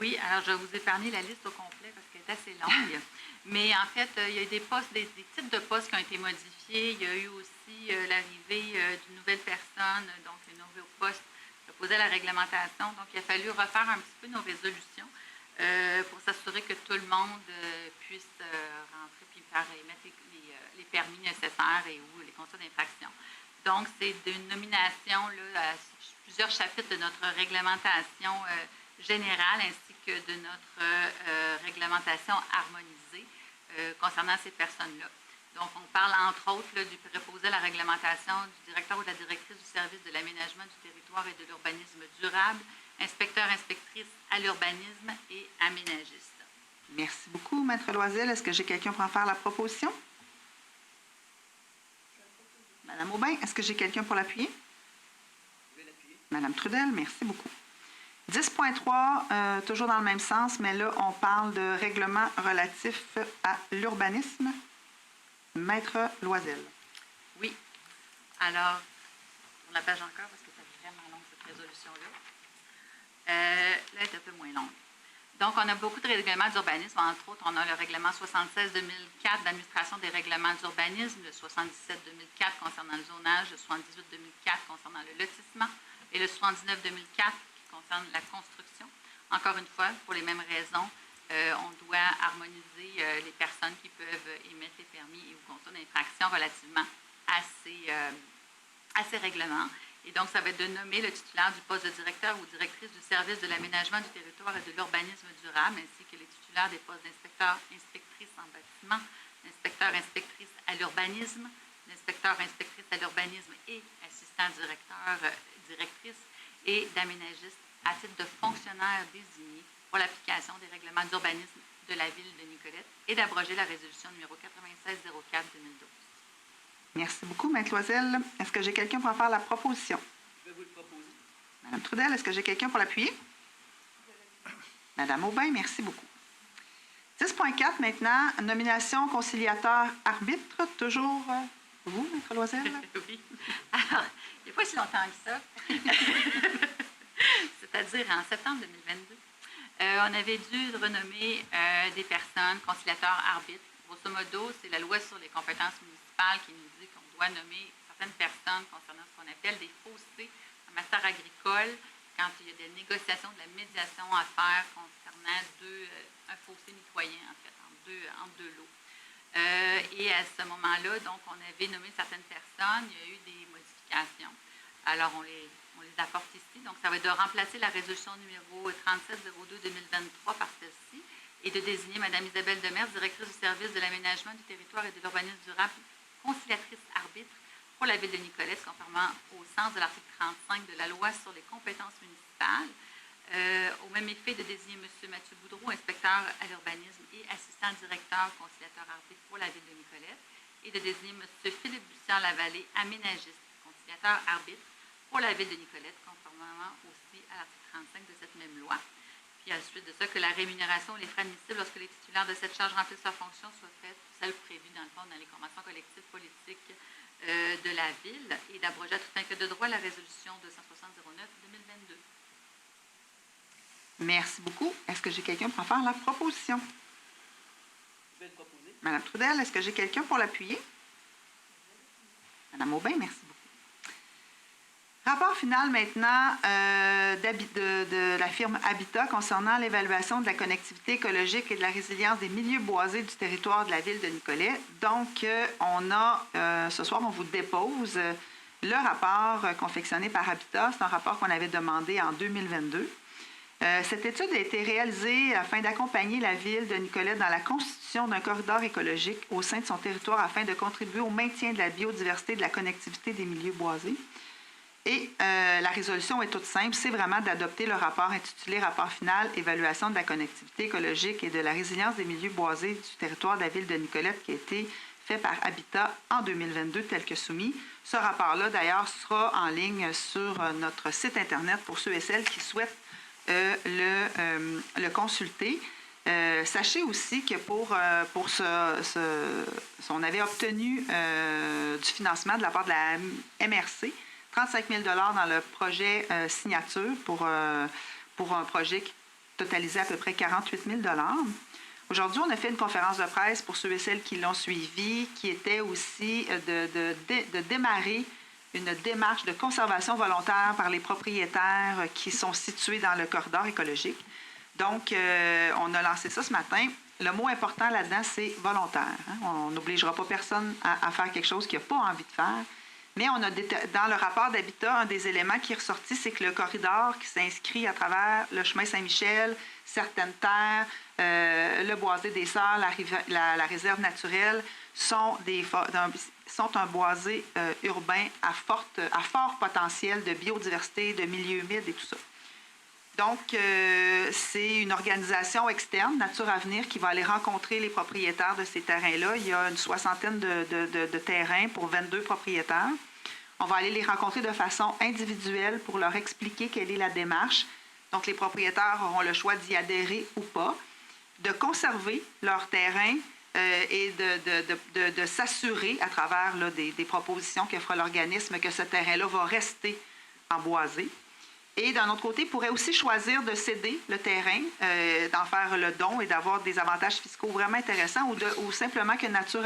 Oui, alors je vais vous épargner la liste au complet parce qu'elle est assez longue. Mais en fait, il y a eu des postes, des titres de postes qui ont été modifiés. Il y a eu aussi l'arrivée d'une nouvelle personne, donc un nouveau poste opposé à la réglementation. Donc, il a fallu refaire un petit peu nos résolutions pour s'assurer que tout le monde puisse rentrer puis mettre les permis nécessaires et ou les constats d'infraction. Donc, c'est une nomination là, à plusieurs chapitres de notre réglementation générale ainsi que de notre réglementation harmonisée concernant ces personnes-là. Donc, on parle entre autres là, du préposé à la réglementation du directeur ou de la directrice du service de l'aménagement du territoire et de l'urbanisme durable, inspecteur, inspectrice à l'urbanisme et aménagiste. Merci beaucoup, Maître Loisel. Est-ce que j'ai quelqu'un pour en faire la proposition? Madame Aubin, est-ce que j'ai quelqu'un pour l'appuyer? Madame Trudel, merci beaucoup. 10.3, toujours dans le même sens, mais là, on parle de règlement relatif à l'urbanisme. Maître Loisel. Oui. Alors, on la page encore parce que c'est vraiment long, cette résolution-là. Là, elle est un peu moins longue. Donc, on a beaucoup de règlements d'urbanisme. Entre autres, on a le règlement 76-2004 d'administration des règlements d'urbanisme, le 77-2004 concernant le zonage, le 78-2004 concernant le lotissement et le 79-2004 qui concerne la construction. Encore une fois, pour les mêmes raisons, on doit harmoniser les personnes qui peuvent émettre les permis et ou constats d'infraction relativement à ces règlements. Et donc, ça va être de nommer le titulaire du poste de directeur ou directrice du service de l'aménagement du territoire et de l'urbanisme durable, ainsi que les titulaires des postes d'inspecteur, inspectrice en bâtiment, d'inspecteur, inspectrice à l'urbanisme, d'inspecteur, inspectrice à l'urbanisme et assistant directeur, directrice et d'aménagiste à titre de fonctionnaire désigné pour l'application des règlements d'urbanisme de la ville de Nicolette et d'abroger la résolution numéro 9604-2012. Merci beaucoup, Maître Loisel. Est-ce que j'ai quelqu'un pour en faire la proposition? Je vais vous le proposer. Madame Trudel, est-ce que j'ai quelqu'un pour l'appuyer? Madame Aubin, merci beaucoup. 10.4 maintenant, nomination conciliateur-arbitre. Toujours vous, Maître Loisel? Oui. Alors, il n'y a pas si longtemps que ça, c'est-à-dire en septembre 2022, on avait dû renommer des personnes conciliateurs-arbitres. Grosso modo, c'est la loi sur les compétences municipales qui nous dit qu'on doit nommer certaines personnes concernant ce qu'on appelle des fossés en matière agricole, quand il y a des négociations, de la médiation à faire concernant un fossé mitoyen, en fait, entre deux lots. Et à ce moment-là, donc, on avait nommé certaines personnes, il y a eu des modifications. Alors, on les apporte ici. Donc, ça va être de remplacer la résolution numéro 3702-2023 par celle-ci et de désigner Mme Isabelle Demers, directrice du service de l'aménagement du territoire et de l'urbanisme durable, conciliatrice arbitre pour la ville de Nicolette, conformément au sens de l'article 35 de la loi sur les compétences municipales. Au même effet, de désigner M. Mathieu Boudreau, inspecteur à l'urbanisme et assistant directeur conciliateur arbitre pour la ville de Nicolette, et de désigner M. Philippe Bussière-Lavallée, aménagiste, conciliateur arbitre pour la ville de Nicolette, conformément aussi à l'article 35 de cette même loi. Puis, à la suite de ça, que la rémunération ou les frais admissibles lorsque les titulaires de cette charge remplissent leur fonction soient faites, celles prévues, dans le fond, dans les conventions collectives politiques de la Ville, et d'abroger à tout un que de droit la résolution 260-09-2022. Merci beaucoup. Est-ce que j'ai quelqu'un pour en faire la proposition? Je vais le proposer. Madame Trudel, est-ce que j'ai quelqu'un pour l'appuyer? Madame Aubin, merci beaucoup. Rapport final maintenant de la firme Habitat concernant l'évaluation de la connectivité écologique et de la résilience des milieux boisés du territoire de la ville de Nicolet. Donc, ce soir, on vous dépose le rapport confectionné par Habitat. C'est un rapport qu'on avait demandé en 2022. Cette étude a été réalisée afin d'accompagner la ville de Nicolet dans la constitution d'un corridor écologique au sein de son territoire afin de contribuer au maintien de la biodiversité et de la connectivité des milieux boisés. Et la résolution est toute simple, c'est vraiment d'adopter le rapport intitulé « Rapport final, évaluation de la connectivité écologique et de la résilience des milieux boisés du territoire de la ville de Nicolette » qui a été fait par Habitat en 2022 tel que soumis. Ce rapport-là, d'ailleurs, sera en ligne sur notre site Internet pour ceux et celles qui souhaitent le consulter. Sachez aussi que on avait obtenu du financement de la part de la MRC, 35 000 $ dans le projet signature pour un projet qui totalisait à peu près 48 000 $. Aujourd'hui, on a fait une conférence de presse pour ceux et celles qui l'ont suivi, qui était aussi de démarrer une démarche de conservation volontaire par les propriétaires qui sont situés dans le corridor écologique. Donc, on a lancé ça ce matin. Le mot important là-dedans, c'est volontaire. On n'obligera pas personne à faire quelque chose qu'il n'a pas envie de faire. Mais on a dans le rapport d'Habitat, un des éléments qui est ressorti, c'est que le corridor qui s'inscrit à travers le chemin Saint-Michel, certaines terres, le boisé des Sœurs, la réserve naturelle, sont un boisé urbain à fort potentiel de biodiversité, de milieux humides et tout ça. Donc, c'est une organisation externe, Nature Avenir, qui va aller rencontrer les propriétaires de ces terrains-là. Il y a une soixantaine de terrains pour 22 propriétaires. On va aller les rencontrer de façon individuelle pour leur expliquer quelle est la démarche. Donc, les propriétaires auront le choix d'y adhérer ou pas, de conserver leur terrain et de s'assurer, à travers là, des propositions que fera l'organisme, que ce terrain-là va rester en boisé. Et d'un autre côté, pourrait aussi choisir de céder le terrain, d'en faire le don et d'avoir des avantages fiscaux vraiment intéressants ou simplement que Nature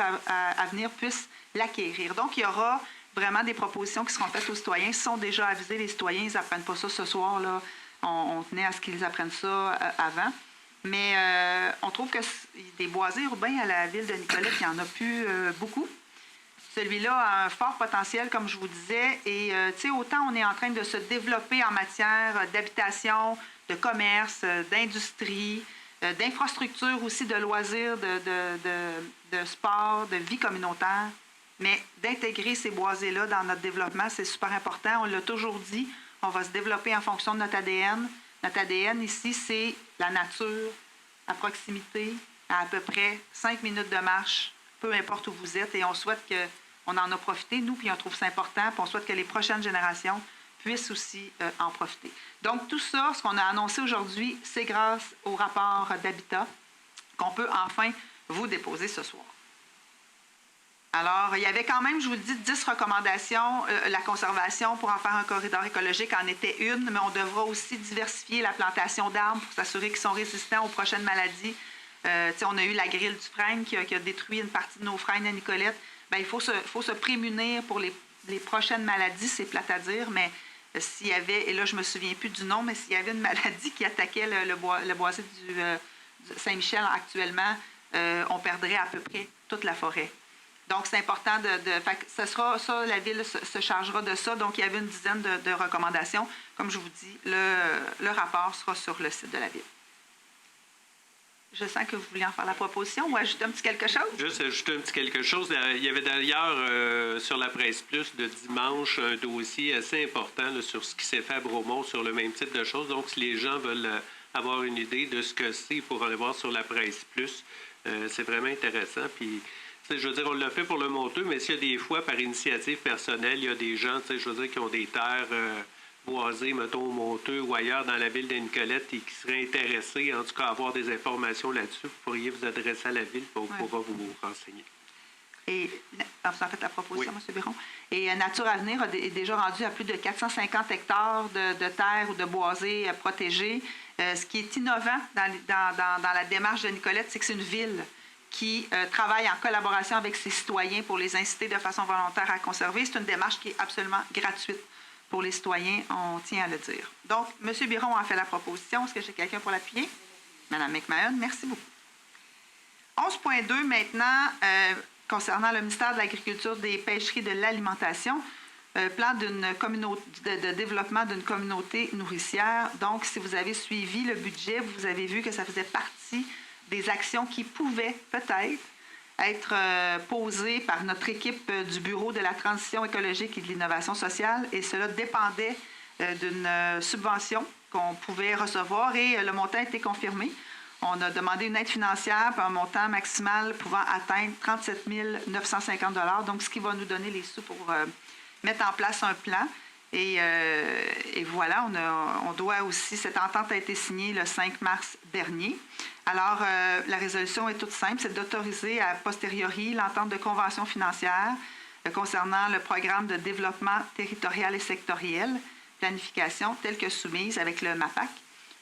Avenir puisse l'acquérir. Donc, il y aura vraiment des propositions qui seront faites aux citoyens. Ils sont déjà avisés, les citoyens, ils n'apprennent pas ça ce soir. Là. On tenait à ce qu'ils apprennent ça avant. Mais on trouve que des boisés urbains à la ville de Nicolette, il n'y en a plus beaucoup. Celui-là a un fort potentiel, comme je vous disais. Et autant on est en train de se développer en matière d'habitation, de commerce, d'industrie, d'infrastructures aussi, de loisirs, de sport, de vie communautaire. Mais d'intégrer ces boisés-là dans notre développement, c'est super important. On l'a toujours dit, on va se développer en fonction de notre ADN. Notre ADN ici, c'est la nature à proximité, à peu près 5 minutes de marche, peu importe où vous êtes. Et on souhaite qu'on en a profité, nous, puis on trouve ça important, puis on souhaite que les prochaines générations puissent aussi en profiter. Donc, tout ça, ce qu'on a annoncé aujourd'hui, c'est grâce au rapport d'Habitat qu'on peut enfin vous déposer ce soir. Alors, il y avait quand même, je vous le dis, 10 recommandations. La conservation pour en faire un corridor écologique en était une, mais on devra aussi diversifier la plantation d'arbres pour s'assurer qu'ils sont résistants aux prochaines maladies. On a eu la grille du frêne qui a détruit une partie de nos frênes à Nicolette. Bien, il faut se prémunir pour les prochaines maladies, c'est plate à dire, mais s'il y avait, et là je ne me souviens plus du nom, mais s'il y avait une maladie qui attaquait le boisé du Saint-Michel actuellement, on perdrait à peu près toute la forêt. Donc, c'est important ce sera ça, la Ville se chargera de ça. Donc, il y avait une dizaine de recommandations. Comme je vous dis, le rapport sera sur le site de la Ville. Je sens que vous vouliez en faire la proposition ou ajouter un petit quelque chose? Juste ajouter un petit quelque chose. Il y avait d'ailleurs sur la Presse Plus de dimanche un dossier assez important là, sur ce qui s'est fait à Bromont sur le même type de choses. Donc, si les gens veulent avoir une idée de ce que c'est pour aller voir sur la Presse Plus, c'est vraiment intéressant. Puis, je veux dire, on l'a fait pour le Monteux, mais s'il y a des fois, par initiative personnelle, il y a des gens, je veux dire, qui ont des terres boisés, mettons, au Monteux ou ailleurs dans la ville de Nicolette et qui seraient intéressés, en tout cas, à avoir des informations là-dessus, vous pourriez vous adresser à la ville pour on pourra vous renseigner. Et vous en faites la proposition, Oui. M. Biron. Et Nature Avenir est déjà rendu à plus de 450 hectares de terres ou de boisés protégés. Ce qui est innovant dans la démarche de Nicolette, c'est que c'est une ville qui travaille en collaboration avec ses citoyens pour les inciter de façon volontaire à conserver. C'est une démarche qui est absolument gratuite pour les citoyens, on tient à le dire. Donc, M. Biron a fait la proposition. Est-ce que j'ai quelqu'un pour l'appuyer? Mme McMahon, merci beaucoup. 11.2 maintenant, concernant le ministère de l'Agriculture, des Pêcheries et de l'Alimentation, plan de développement d'une communauté nourricière. Donc, si vous avez suivi le budget, vous avez vu que ça faisait partie des actions qui pouvaient peut-être être posées par notre équipe du Bureau de la transition écologique et de l'innovation sociale. Et cela dépendait d'une subvention qu'on pouvait recevoir et le montant a été confirmé. On a demandé une aide financière pour un montant maximal pouvant atteindre 37 950 $, donc ce qui va nous donner les sous pour mettre en place un plan. Et voilà, on doit aussi, cette entente a été signée le 5 mars dernier. Alors, la résolution est toute simple, c'est d'autoriser a posteriori l'entente de convention financière concernant le programme de développement territorial et sectoriel, planification, telle que soumise avec le MAPAC,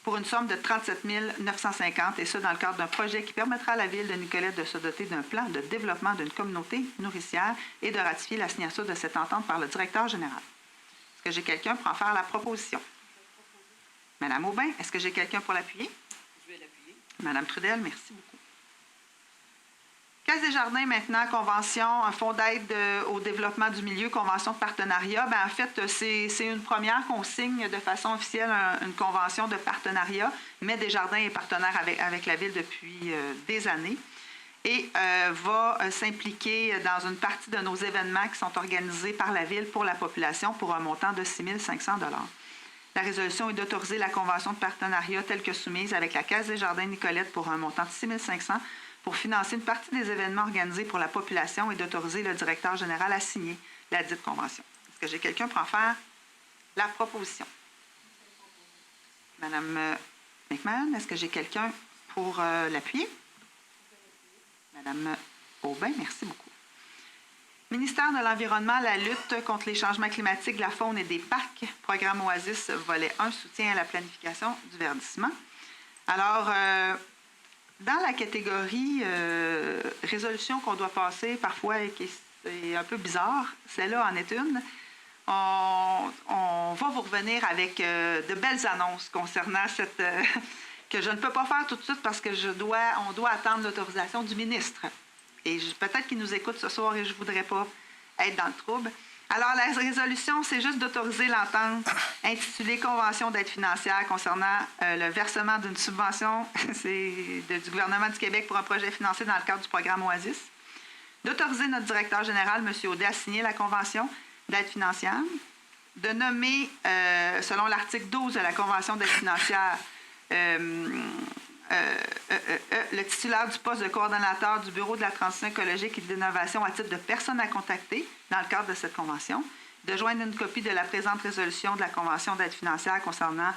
pour une somme de 37 950 $, et ce, dans le cadre d'un projet qui permettra à la Ville de Nicolette de se doter d'un plan de développement d'une communauté nourricière et de ratifier la signature de cette entente par le directeur général. Est-ce que j'ai quelqu'un pour en faire la proposition? Madame Aubin, est-ce que j'ai quelqu'un pour l'appuyer? Je vais l'appuyer. Madame Trudel, merci beaucoup. Caisse des Jardins, maintenant, convention, un fonds d'aide au développement du milieu, convention de partenariat. Bien, en fait, c'est une première qu'on signe de façon officielle une convention de partenariat, mais Desjardins est partenaire avec la Ville depuis des années et va s'impliquer dans une partie de nos événements qui sont organisés par la Ville pour la population pour un montant de 6 500 $. La résolution est d'autoriser la convention de partenariat telle que soumise avec la Caisse des Jardins Nicolette pour un montant de 6 500 $ pour financer une partie des événements organisés pour la population et d'autoriser le directeur général à signer la dite convention. Est-ce que j'ai quelqu'un pour en faire la proposition? Madame McMahon, est-ce que j'ai quelqu'un pour l'appuyer? Madame Aubin, merci beaucoup. Ministère de l'Environnement, la lutte contre les changements climatiques, de la faune et des parcs, programme Oasis, volet 1, soutien à la planification du verdissement. Alors, dans la catégorie résolution qu'on doit passer parfois et qui est un peu bizarre, celle-là en est une, on va vous revenir avec de belles annonces concernant cette... que je ne peux pas faire tout de suite parce que on doit attendre l'autorisation du ministre. Et peut-être qu'il nous écoute ce soir et je ne voudrais pas être dans le trouble. Alors, la résolution, c'est juste d'autoriser l'entente intitulée « Convention d'aide financière concernant le versement d'une subvention du gouvernement du Québec pour un projet financé dans le cadre du programme Oasis ». D'autoriser notre directeur général, M. Audet, à signer la convention d'aide financière. De nommer, selon l'article 12 de la convention d'aide financière, le titulaire du poste de coordonnateur du Bureau de la transition écologique et de l'innovation à titre de personne à contacter dans le cadre de cette convention, de joindre une copie de la présente résolution de la convention d'aide financière concernant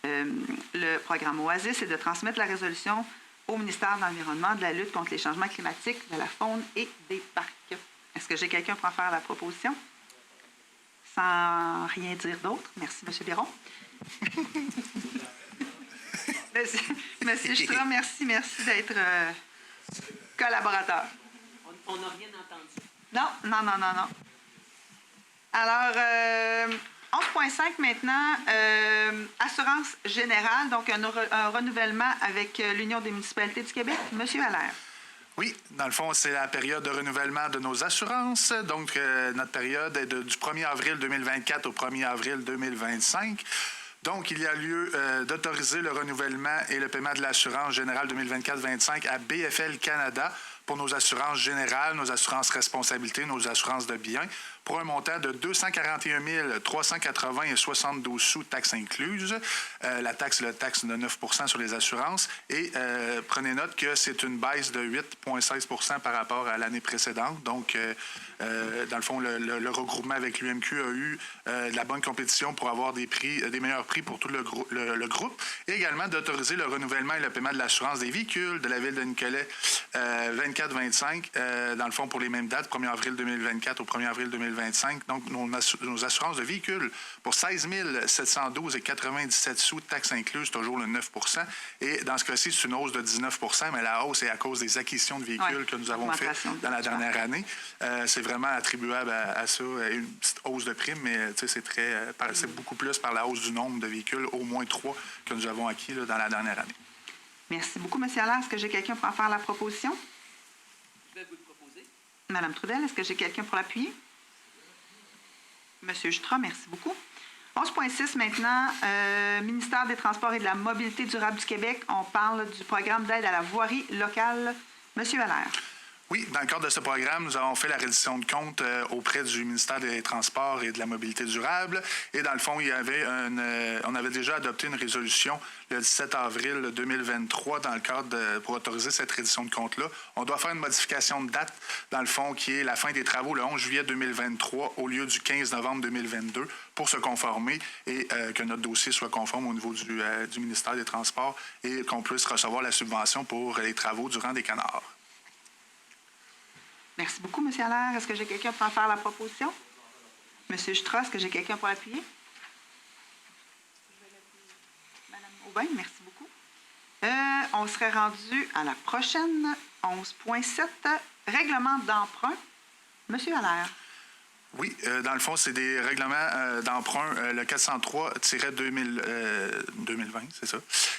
le programme Oasis et de transmettre la résolution au ministère de l'Environnement, de la lutte contre les changements climatiques, de la faune et des parcs. Est-ce que j'ai quelqu'un pour en faire la proposition? Sans rien dire d'autre. Merci, M. Biron. Monsieur Stra, merci d'être collaborateur. On n'a rien entendu. Non. Alors, 11.5 maintenant, assurance générale, donc un renouvellement avec l'Union des municipalités du Québec. Monsieur Allaire. Oui, dans le fond, c'est la période de renouvellement de nos assurances. Donc, notre période est du 1er avril 2024 au 1er avril 2025. Donc, il y a lieu d'autoriser le renouvellement et le paiement de l'assurance générale 2024-25 à BFL Canada pour nos assurances générales, nos assurances responsabilité, nos assurances de biens, pour un montant de 241 380,72 sous, taxes incluses. La taxe de 9 sur les assurances. Et prenez note que c'est une baisse de 8,16 par rapport à l'année précédente. Donc, dans le fond, le regroupement avec l'UMQ a eu de la bonne compétition pour avoir des meilleurs prix pour tout le groupe. Et également d'autoriser le renouvellement et le paiement de l'assurance des véhicules de la Ville de Nicolet 24-25, dans le fond, pour les mêmes dates, 1er avril 2024 au 1er avril 2025. Donc, nos assurances de véhicules pour 16 712,97 sous, taxes incluses, toujours le 9 Et dans ce cas-ci, c'est une hausse de 19 mais la hausse est à cause des acquisitions de véhicules que nous avons faites dans la dernière année. C'est vraiment attribuable à ça, une petite hausse de prime, mais c'est beaucoup plus par la hausse du nombre de véhicules, au moins 3 que nous avons acquis là, dans la dernière année. Merci beaucoup, M. Allaire. Est-ce que j'ai quelqu'un pour en faire la proposition? Je vais vous le proposer. Mme Trudel, est-ce que j'ai quelqu'un pour l'appuyer? M. Jutra, merci beaucoup. 11.6 maintenant, ministère des Transports et de la Mobilité durable du Québec. On parle du programme d'aide à la voirie locale. M. Allaire. Oui, dans le cadre de ce programme, nous avons fait la reddition de comptes auprès du ministère des Transports et de la Mobilité durable. Et dans le fond, on avait déjà adopté une résolution le 17 avril 2023 dans le cadre pour autoriser cette reddition de comptes-là. On doit faire une modification de date, dans le fond, qui est la fin des travaux le 11 juillet 2023 au lieu du 15 novembre 2022 pour se conformer et que notre dossier soit conforme au niveau du ministère des Transports et qu'on puisse recevoir la subvention pour les travaux durant des canards. Merci beaucoup, M. Allaire. Est-ce que j'ai quelqu'un pour en faire la proposition? M. Jutra, est-ce que j'ai quelqu'un pour l'appuyer? Mme Aubin, merci beaucoup. On serait rendu à la prochaine, 11.7, règlement d'emprunt. M. Allaire. Oui, dans le fond, c'est des règlements d'emprunt, le 403-2020, c'est ça,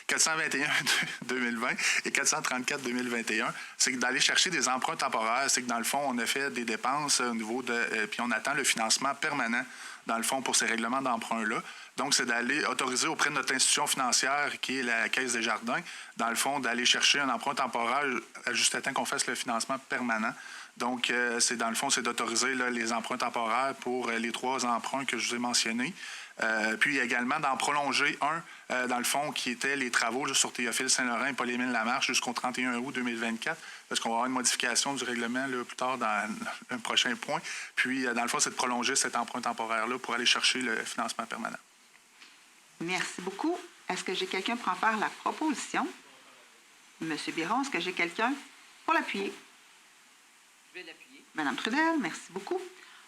421-2020 et 434-2021. C'est d'aller chercher des emprunts temporaires. C'est que dans le fond, on a fait des dépenses au niveau de... puis on attend le financement permanent, dans le fond, pour ces règlements d'emprunt-là. Donc, c'est d'aller autoriser auprès de notre institution financière, qui est la Caisse des Jardins, dans le fond, d'aller chercher un emprunt temporaire jusqu'à temps qu'on fasse le financement permanent. Donc, c'est dans le fond, c'est d'autoriser là, les emprunts temporaires pour les 3 emprunts que je vous ai mentionnés. Puis également d'en prolonger un, dans le fond, qui était les travaux là, sur Théophile Saint-Laurent et Paul-Émile-Lamarche jusqu'au 31 août 2024, parce qu'on va avoir une modification du règlement là, plus tard dans un prochain point. Puis, dans le fond, c'est de prolonger cet emprunt temporaire-là pour aller chercher le financement permanent. Merci beaucoup. Est-ce que j'ai quelqu'un pour en faire la proposition? M. Biron, est-ce que j'ai quelqu'un pour l'appuyer? Je vais l'appuyer. Mme Trudel, merci beaucoup.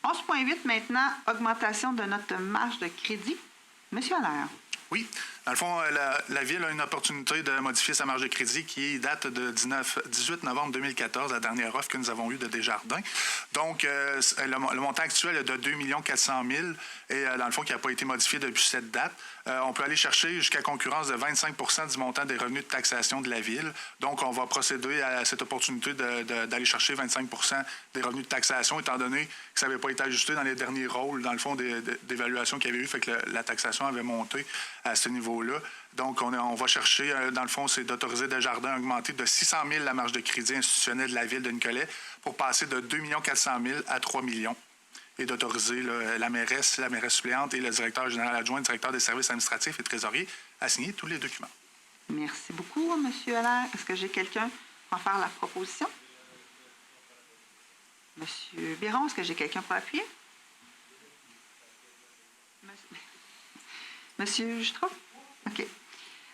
11.8 maintenant, augmentation de notre marge de crédit. M. Allaire. Oui. Dans le fond, la Ville a une opportunité de modifier sa marge de crédit qui date de 18 novembre 2014, la dernière offre que nous avons eue de Desjardins. Donc, le montant actuel est de 2 400 000 et dans le fond, qui n'a pas été modifié depuis cette date. On peut aller chercher jusqu'à concurrence de 25 du montant des revenus de taxation de la Ville. Donc, on va procéder à cette opportunité d'aller chercher 25 des revenus de taxation, étant donné que ça n'avait pas été ajusté dans les derniers rôles, dans le fond, d'évaluation qu'il y avait eu, fait que la taxation avait monté à ce niveau-là. Donc, on va chercher, dans le fond, c'est d'autoriser Desjardins à augmenter de 600 000 la marge de crédit institutionnelle de la Ville de Nicolet pour passer de 2 400 000 à 3 millions et d'autoriser la mairesse suppléante et le directeur général adjoint, le directeur des services administratifs et trésorier à signer tous les documents. Merci beaucoup, M. Allaire. Est-ce que j'ai quelqu'un pour en faire la proposition? M. Biron, est-ce que j'ai quelqu'un pour appuyer? M. Jutra? OK.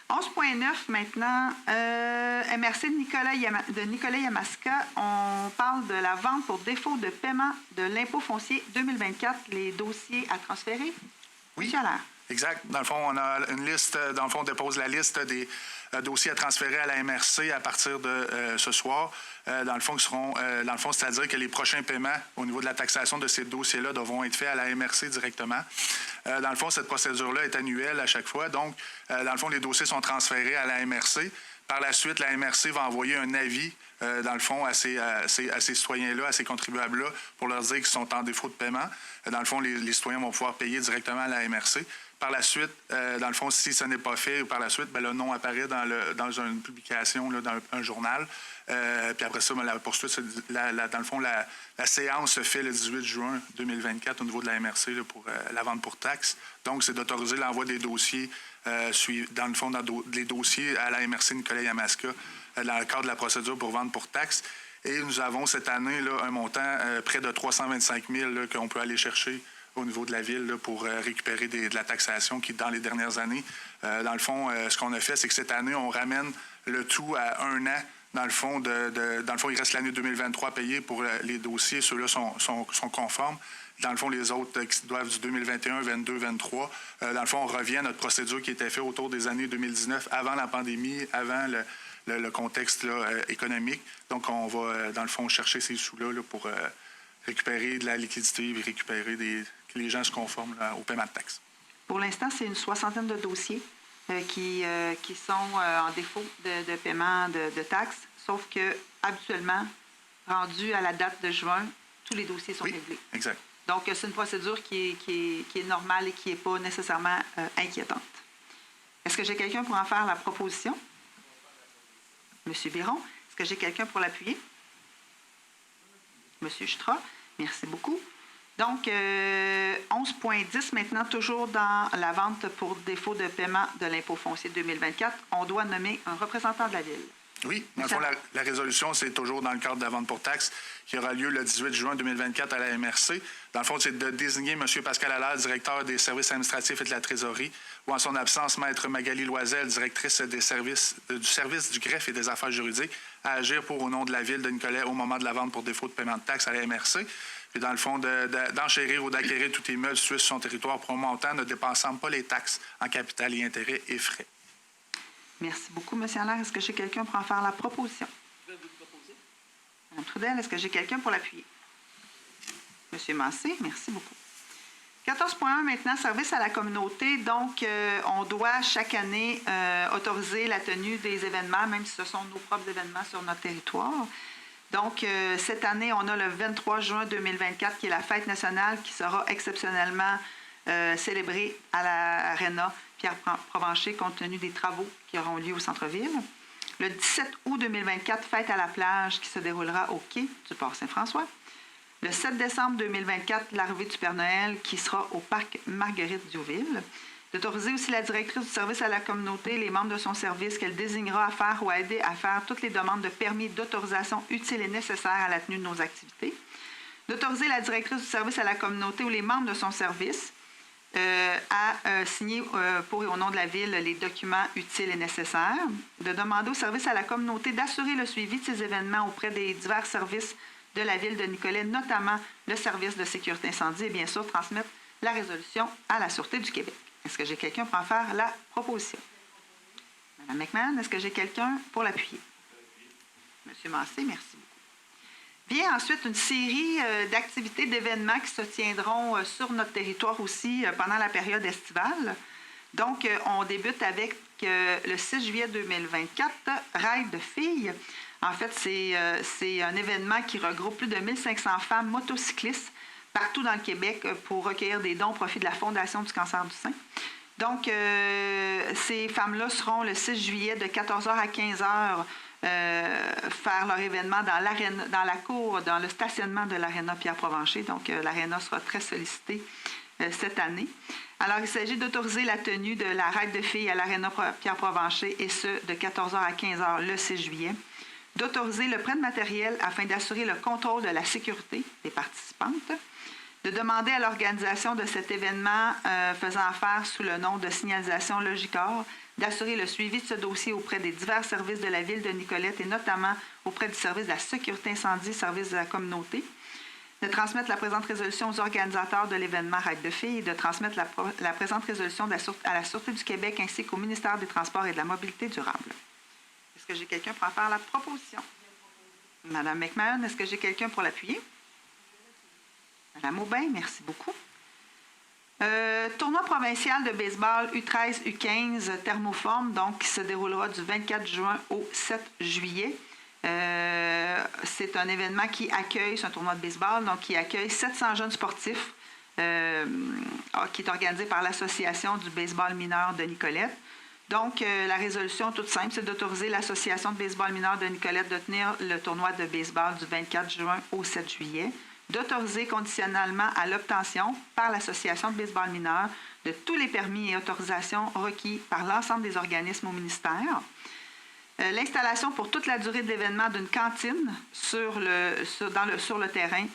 11.9 maintenant, MRC de Nicolas Yamaska. On parle de la vente pour défaut de paiement de l'impôt foncier 2024, les dossiers à transférer. Oui. M. Allaire. Exact. Dans le fond, on a une liste. Dans le fond, on dépose la liste des dossiers à transférer à la MRC à partir de ce soir. Dans le fond, c'est-à-dire que les prochains paiements au niveau de la taxation de ces dossiers-là devront être faits à la MRC directement. Dans le fond, cette procédure-là est annuelle à chaque fois. Donc, dans le fond, les dossiers sont transférés à la MRC. Par la suite, la MRC va envoyer un avis, dans le fond, à ces citoyens-là, à ces contribuables-là, pour leur dire qu'ils sont en défaut de paiement. Dans le fond, les citoyens vont pouvoir payer directement à la MRC. Par la suite, dans le fond, si ce n'est pas fait, par la suite, bien, le nom apparaît dans une publication, là, dans un journal. Puis après ça, bien, la poursuite, dans le fond, la séance se fait le 18 juin 2024 au niveau de la MRC là, pour la vente pour taxes. Donc, c'est d'autoriser l'envoi des dossiers, dans le fond, les dossiers à la MRC Nicolet-Yamaska dans le cadre de la procédure pour vente pour taxes. Et nous avons cette année là, un montant près de 325 000 là, qu'on peut aller chercher au niveau de la ville là, pour récupérer de la taxation qui, dans les dernières années, dans le fond, ce qu'on a fait, c'est que cette année, on ramène le tout à 1 an. Dans le fond, il reste l'année 2023 à payer pour les dossiers. Ceux-là sont conformes. Dans le fond, les autres qui doivent du 2021, 22, 23. Dans le fond, on revient à notre procédure qui était faite autour des années 2019, avant la pandémie, avant le contexte là, économique. Donc, on va, dans le fond, chercher ces sous-là là, pour récupérer de la liquidité et récupérer que les gens se conforment là, au paiement de taxes. Pour l'instant, c'est une 60aine de dossiers qui sont en défaut de paiement de taxes, sauf que habituellement, rendu à la date de juin, tous les dossiers sont réglés. Exact. Donc, c'est une procédure qui est normale et qui n'est pas nécessairement inquiétante. Est-ce que j'ai quelqu'un pour en faire la proposition? Monsieur Biron, est-ce que j'ai quelqu'un pour l'appuyer? Monsieur Jutra, merci beaucoup. Donc, 11.10, maintenant, toujours dans la vente pour défaut de paiement de l'impôt foncier 2024, on doit nommer un représentant de la Ville. Oui, dans le fond, la résolution, c'est toujours dans le cadre de la vente pour taxes qui aura lieu le 18 juin 2024 à la MRC. Dans le fond, c'est de désigner M. Pascal Allaire, directeur des services administratifs et de la trésorerie, ou en son absence, Maître Magali Loisel, directrice du service du greffe et des affaires juridiques, à agir au nom de la Ville de Nicolet au moment de la vente pour défaut de paiement de taxes à la MRC. Puis, dans le fond, d'enchérir ou d'acquérir tout immeuble situé sur son territoire pour un montant ne dépensant pas les taxes en capital et intérêts et frais. Merci beaucoup, M. Allaire. Est-ce que j'ai quelqu'un pour en faire la proposition? Je vais vous le proposer. Mme Trudel, est-ce que j'ai quelqu'un pour l'appuyer? M. Massé, merci beaucoup. 14.1 maintenant, service à la communauté. Donc, on doit chaque année autoriser la tenue des événements, même si ce sont nos propres événements sur notre territoire. Donc, cette année, on a le 23 juin 2024, qui est la fête nationale, qui sera exceptionnellement célébrée à l'Arena Pierre-Provencher, compte tenu des travaux qui auront lieu au centre-ville. Le 17 août 2024, fête à la plage, qui se déroulera au quai du Port Saint-François. Le 7 décembre 2024, l'arrivée du Père Noël, qui sera au parc Marguerite-Diouville. D'autoriser aussi la directrice du service à la communauté, les membres de son service qu'elle désignera à faire ou à aider à faire toutes les demandes de permis d'autorisation utiles et nécessaires à la tenue de nos activités. D'autoriser la directrice du service à la communauté ou les membres de son service à signer pour et au nom de la Ville les documents utiles et nécessaires. De demander au service à la communauté d'assurer le suivi de ces événements auprès des divers services de la Ville de Nicolet, notamment le service de sécurité incendie, et bien sûr transmettre la résolution à la Sûreté du Québec. Est-ce que j'ai quelqu'un pour en faire la proposition? Mme McMahon, est-ce que j'ai quelqu'un pour l'appuyer? M. Massé, merci beaucoup. Vient ensuite une série d'activités, d'événements qui se tiendront sur notre territoire aussi pendant la période estivale. Donc, on débute avec le 6 juillet 2024, Ride de filles. En fait, c'est un événement qui regroupe plus de 1500 femmes motocyclistes partout dans le Québec pour recueillir des dons au profit de la Fondation du cancer du sein. Donc, ces femmes-là seront le 6 juillet de 14h à 15h faire leur événement dans la cour, dans le stationnement de l'Aréna Pierre-Provencher. Donc, l'Aréna sera très sollicitée cette année. Alors, il s'agit d'autoriser la tenue de la Ride de filles à l'Aréna Pierre-Provencher, et ce, de 14h à 15h le 6 juillet. D'autoriser le prêt de matériel afin d'assurer le contrôle de la sécurité des participantes. De demander à l'organisation de cet événement faisant affaire sous le nom de signalisation Logicor d'assurer le suivi de ce dossier auprès des divers services de la Ville de Nicolette et notamment auprès du service de la sécurité incendie, service de la communauté. De transmettre la présente résolution aux organisateurs de l'événement Ride de filles et de transmettre la présente résolution à la Sûreté du Québec ainsi qu'au ministère des Transports et de la Mobilité durable. Est-ce que j'ai quelqu'un pour en faire la proposition? Mme McMahon, est-ce que j'ai quelqu'un pour l'appuyer? Mme Aubin, merci beaucoup. Tournoi provincial de baseball U13, U15 thermoforme, donc qui se déroulera du 24 juin au 7 juillet. C'est un événement qui accueille, c'est un tournoi de baseball, donc qui accueille 700 jeunes sportifs qui est organisée par l'Association du baseball mineur de Nicolette. Donc, la résolution toute simple, c'est d'autoriser l'Association de baseball mineur de Nicolette de tenir le tournoi de baseball du 24 juin au 7 juillet, d'autoriser conditionnellement à l'obtention par l'Association de baseball mineur de tous les permis et autorisations requis par l'ensemble des organismes au ministère, l'installation pour toute la durée de l'événement d'une cantine sur le terrain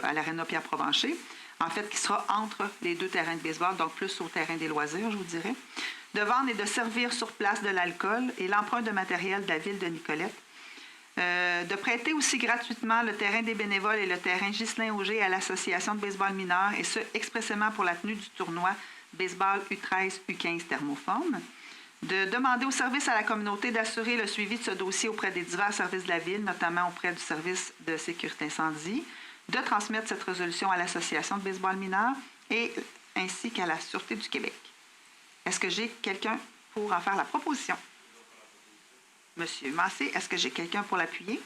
à l'aréna Pierre Provencher, en fait, qui sera entre les deux terrains de baseball, donc plus au terrain des loisirs, je vous dirais, de vendre et de servir sur place de l'alcool et l'emprunt de matériel de la ville de Nicolette, de prêter aussi gratuitement le terrain des bénévoles et le terrain Ghislain-Auger à l'Association de baseball mineur, et ce, expressément pour la tenue du tournoi baseball U13, U15 thermoforme, de demander au service à la communauté d'assurer le suivi de ce dossier auprès des divers services de la Ville, notamment auprès du service de sécurité incendie, de transmettre cette résolution à l'Association de baseball mineur et ainsi qu'à la Sûreté du Québec. Est-ce que j'ai quelqu'un pour en faire la proposition? Monsieur Massé, est-ce que j'ai quelqu'un pour l'appuyer?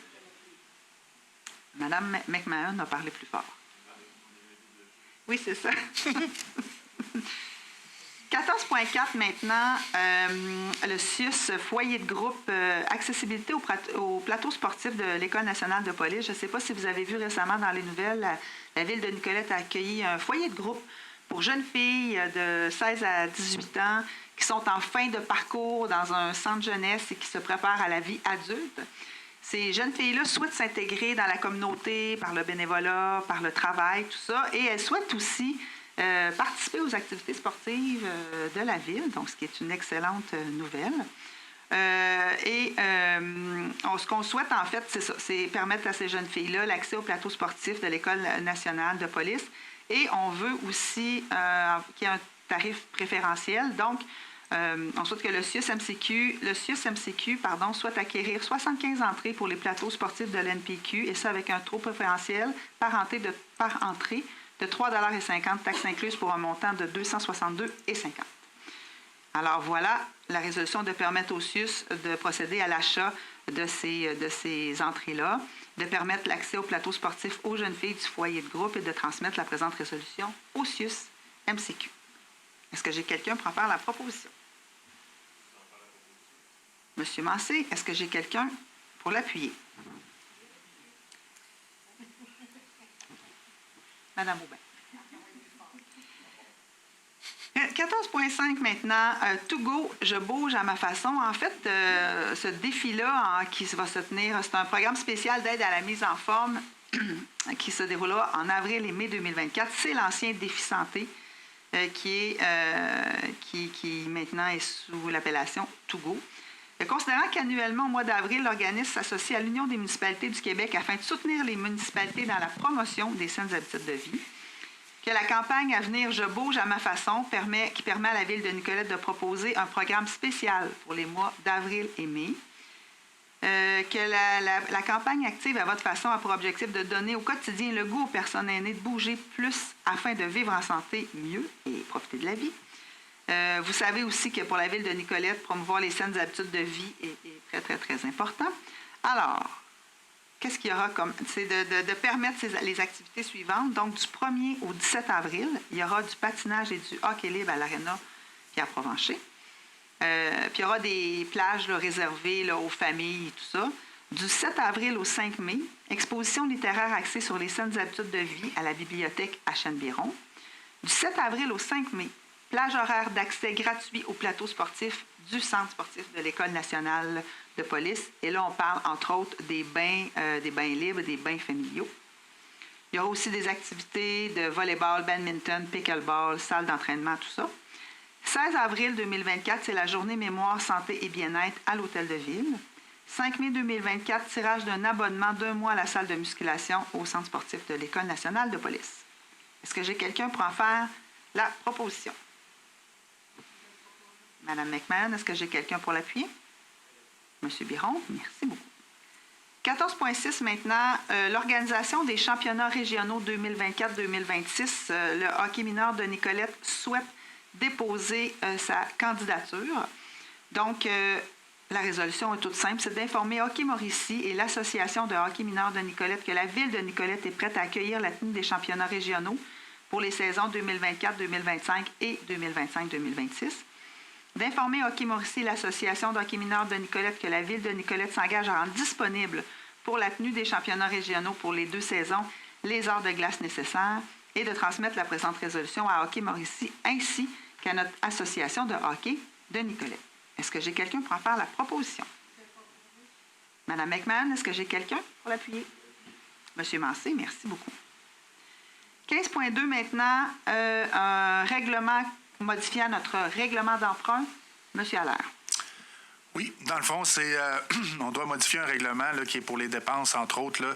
Madame McMahon a parlé plus fort. Oui, c'est ça. 14.4 maintenant, le CIUS, foyer de groupe, accessibilité au plateau sportif de l'École nationale de police. Je ne sais pas si vous avez vu récemment dans les nouvelles, la ville de Nicolette a accueilli un foyer de groupe pour jeunes filles de 16 à 18 ans qui sont en fin de parcours dans un centre jeunesse et qui se préparent à la vie adulte. Ces jeunes filles-là souhaitent s'intégrer dans la communauté par le bénévolat, par le travail, tout ça, et elles souhaitent aussi participer aux activités sportives de la ville, donc ce qui est une excellente nouvelle. Ce qu'on souhaite, en fait, c'est ça, c'est permettre à ces jeunes filles-là l'accès au plateau sportif de l'École nationale de police. Et on veut aussi qu'il y ait un tarif préférentiel. Donc, on souhaite que le CIUS-MCQ souhaite acquérir 75 entrées pour les plateaux sportifs de l'NPQ, et ça avec un taux préférentiel par entrée de 3,50 $, taxes incluses, pour un montant de 262,50 $. Alors voilà, la résolution de permettre au CIUS de procéder à l'achat de ces entrées-là, de permettre l'accès au plateau sportif aux jeunes filles du foyer de groupe et de transmettre la présente résolution au CIUS-MCQ. Est-ce que j'ai quelqu'un pour en faire la proposition? Monsieur Massé, est-ce que j'ai quelqu'un pour l'appuyer? Madame Aubin. 14.5 maintenant, To Go, je bouge à ma façon. En fait, ce défi-là qui va se tenir, c'est un programme spécial d'aide à la mise en forme qui se déroulera en avril et mai 2024. C'est l'ancien défi santé qui maintenant est sous l'appellation To Go. Considérant qu'annuellement, au mois d'avril, l'organisme s'associe à l'Union des municipalités du Québec afin de soutenir les municipalités dans la promotion des saines habitudes de vie, que la campagne à venir « Je bouge à ma façon » qui permet à la Ville de Nicolette de proposer un programme spécial pour les mois d'avril et mai, que la campagne active à votre façon a pour objectif de donner au quotidien le goût aux personnes aînées de bouger plus afin de vivre en santé mieux et profiter de la vie. Vous savez aussi que pour la Ville de Nicolette, promouvoir les saines habitudes de vie est très, très, très important. Alors, qu'est-ce qu'il y aura comme... C'est de permettre les activités suivantes. Donc, du 1er au 17 avril, il y aura du patinage et du hockey libre à l'aréna Pierre Provencher. Puis, il y aura des plages réservées aux familles et tout ça. Du 7 avril au 5 mai, exposition littéraire axée sur les saines habitudes de vie à la bibliothèque Hachenne-Biron. Du 7 avril au 5 mai, plage horaire d'accès gratuit au plateau sportif du centre sportif de l'École nationale de police. Et là, on parle, entre autres, des bains libres, des bains familiaux. Il y aura aussi des activités de volleyball, badminton, pickleball, salle d'entraînement, tout ça. 16 avril 2024, c'est la journée mémoire, santé et bien-être à l'Hôtel de Ville. 5 mai 2024, tirage d'un abonnement d'1 mois à la salle de musculation au centre sportif de l'École nationale de police. Est-ce que j'ai quelqu'un pour en faire la proposition? Madame McMahon, est-ce que j'ai quelqu'un pour l'appuyer? Monsieur Biron, merci beaucoup. 14.6 maintenant, l'organisation des championnats régionaux 2024-2026. Le hockey mineur de Nicolette souhaite déposer sa candidature. Donc, La résolution est toute simple, c'est d'informer Hockey Mauricie et l'Association de hockey mineur de Nicolette que la Ville de Nicolette est prête à accueillir la tenue des championnats régionaux pour les saisons 2024-2025 et 2025-2026. D'informer Hockey Mauricie et l'Association de hockey mineur de Nicolette que la Ville de Nicolette s'engage à rendre disponible pour la tenue des championnats régionaux pour les 2 saisons les heures de glace nécessaires et de transmettre la présente résolution à Hockey Mauricie ainsi qu'à notre Association de hockey de Nicolette. Est-ce que j'ai quelqu'un pour en faire la proposition? Madame McMahon, est-ce que j'ai quelqu'un pour l'appuyer? Monsieur Mancé, merci beaucoup. 15.2 maintenant, un règlement modifiant notre règlement d'emprunt. Monsieur Allaire. Oui, dans le fond, on doit modifier un règlement là, qui est pour les dépenses, entre autres, là,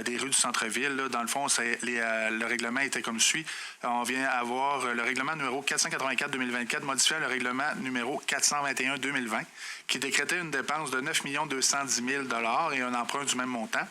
des rues du centre-ville. Là. Dans le fond, le règlement était comme suit. On vient avoir le règlement numéro 484-2024 modifiant le règlement numéro 421-2020 qui décrétait une dépense de 9 210 000 $ et un emprunt du même montant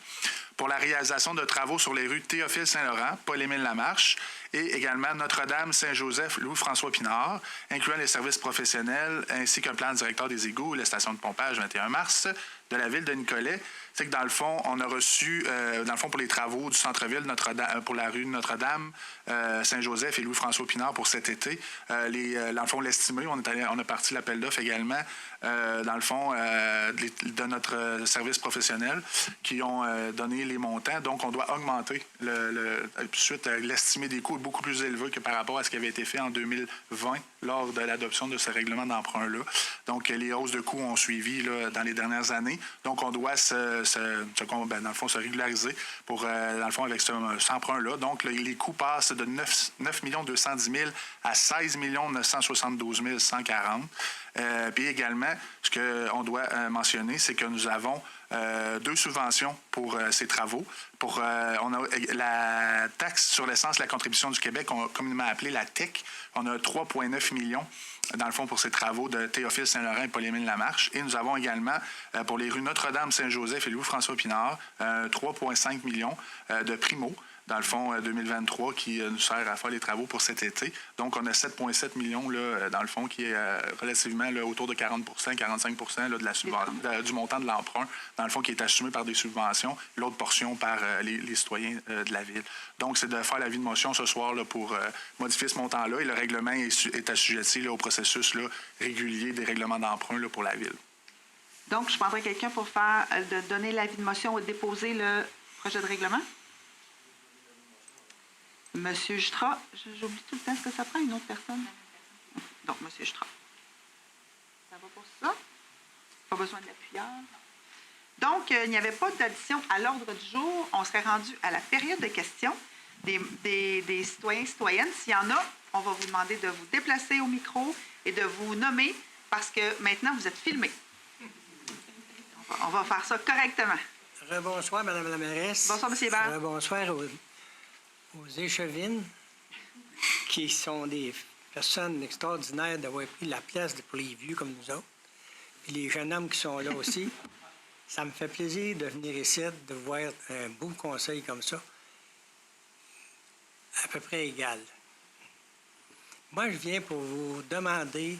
pour la réalisation de travaux sur les rues Théophile-Saint-Laurent, Paul-Émile Lamarche et également Notre-Dame, Saint-Joseph, Louis-François Pinard, incluant les services professionnels ainsi qu'un plan directeur des égouts et la station de pompage 21 mars de la Ville de Nicolet. C'est que dans le fond, on a reçu, dans le fond, pour les travaux du centre-ville, pour la rue Notre-Dame, Saint-Joseph et Louis-François Pinard pour cet été, dans le fond, l'estimé, on a parti l'appel d'offres également, dans le fond, de notre service professionnel qui ont donné les montants. Donc, on doit augmenter suite l'estimé des coûts est beaucoup plus élevé que par rapport à ce qui avait été fait en 2020 lors de l'adoption de ce règlement d'emprunt-là. Donc, les hausses de coûts ont suivi là, dans les dernières années. Donc, on doit dans le fond, se régulariser pour, dans le fond, avec cet emprunt-là. Donc, les coûts passent de 9 210 000 à 16 972 140. Puis également, ce qu'on doit mentionner, c'est que nous avons 2 subventions pour ces travaux. On a la taxe sur l'essence, la contribution du Québec, on a communément appelée la TEC. On a 3,9 millions dans le fond, pour ces travaux de Théophile Saint-Laurent et Paul-Émile Lamarche. Et nous avons également, pour les rues Notre-Dame, Saint-Joseph et Louis-François Pinard, 3,5 millions de primo, dans le fond, 2023, qui nous sert à faire les travaux pour cet été. Donc, on a 7,7 millions, là, dans le fond, qui est relativement là, autour de 40 45 là, du montant de l'emprunt, dans le fond, qui est assumé par des subventions, l'autre portion par les citoyens de la Ville. Donc, c'est de faire l'avis de motion ce soir là, pour modifier ce montant-là. Et le règlement est assujetti là, au processus là, régulier des règlements d'emprunt là, pour la Ville. Donc, je prendrai quelqu'un pour donner l'avis de motion ou déposer le projet de règlement. Monsieur Jutra, j'oublie tout le temps, est-ce que ça prend une autre personne? Donc, Monsieur Jutra. Ça va pour ça? Pas besoin de l'appuyeur. Donc, il n'y avait pas d'addition à l'ordre du jour. On serait rendu à la période de questions des citoyens et citoyennes. S'il y en a, on va vous demander de vous déplacer au micro et de vous nommer parce que maintenant, vous êtes filmés. On va faire ça correctement. Bonsoir, Mme la mairesse. Bonsoir, M. Hébert. Bonsoir aux échevines, qui sont des personnes extraordinaires d'avoir pris la place pour les vieux comme nous autres. Puis les jeunes hommes qui sont là aussi. Ça me fait plaisir de venir ici, de voir un beau conseil comme ça, à peu près égal. Moi, je viens pour vous demander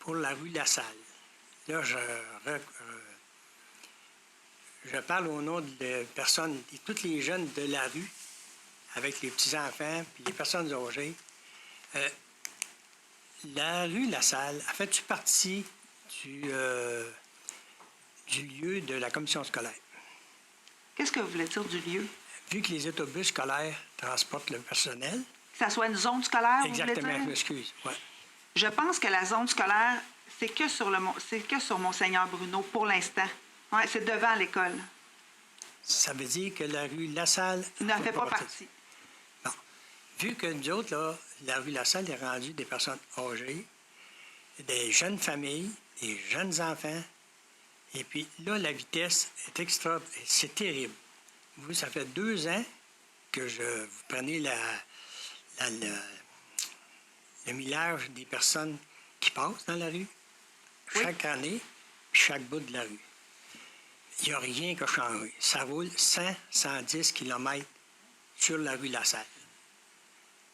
pour la rue La Salle. Là, je parle au nom de personnes, de tous les jeunes de la rue, avec les petits-enfants puis les personnes âgées. La rue La Salle, a fait-tu partie du lieu de la commission scolaire? Qu'est-ce que vous voulez dire du lieu? Vu que les autobus scolaires transportent le personnel. Que ça soit une zone scolaire, exactement, vous voulez dire? Je m'excuse. Ouais. Je pense que la zone scolaire, c'est que sur Monseigneur Bruno pour l'instant. Ouais, c'est devant l'école. Ça veut dire que la rue La Salle n'en fait pas partie. Non. Vu que nous autres, là, la rue La Salle est rendue des personnes âgées, des jeunes familles, des jeunes enfants, et puis là, la vitesse est c'est terrible. Vous, ça fait 2 ans que vous prenez le millage des personnes qui passent dans la rue, chaque année, chaque bout de la rue. Il n'y a rien qui a changé. Ça roule 100, 110 km sur la rue La Salle.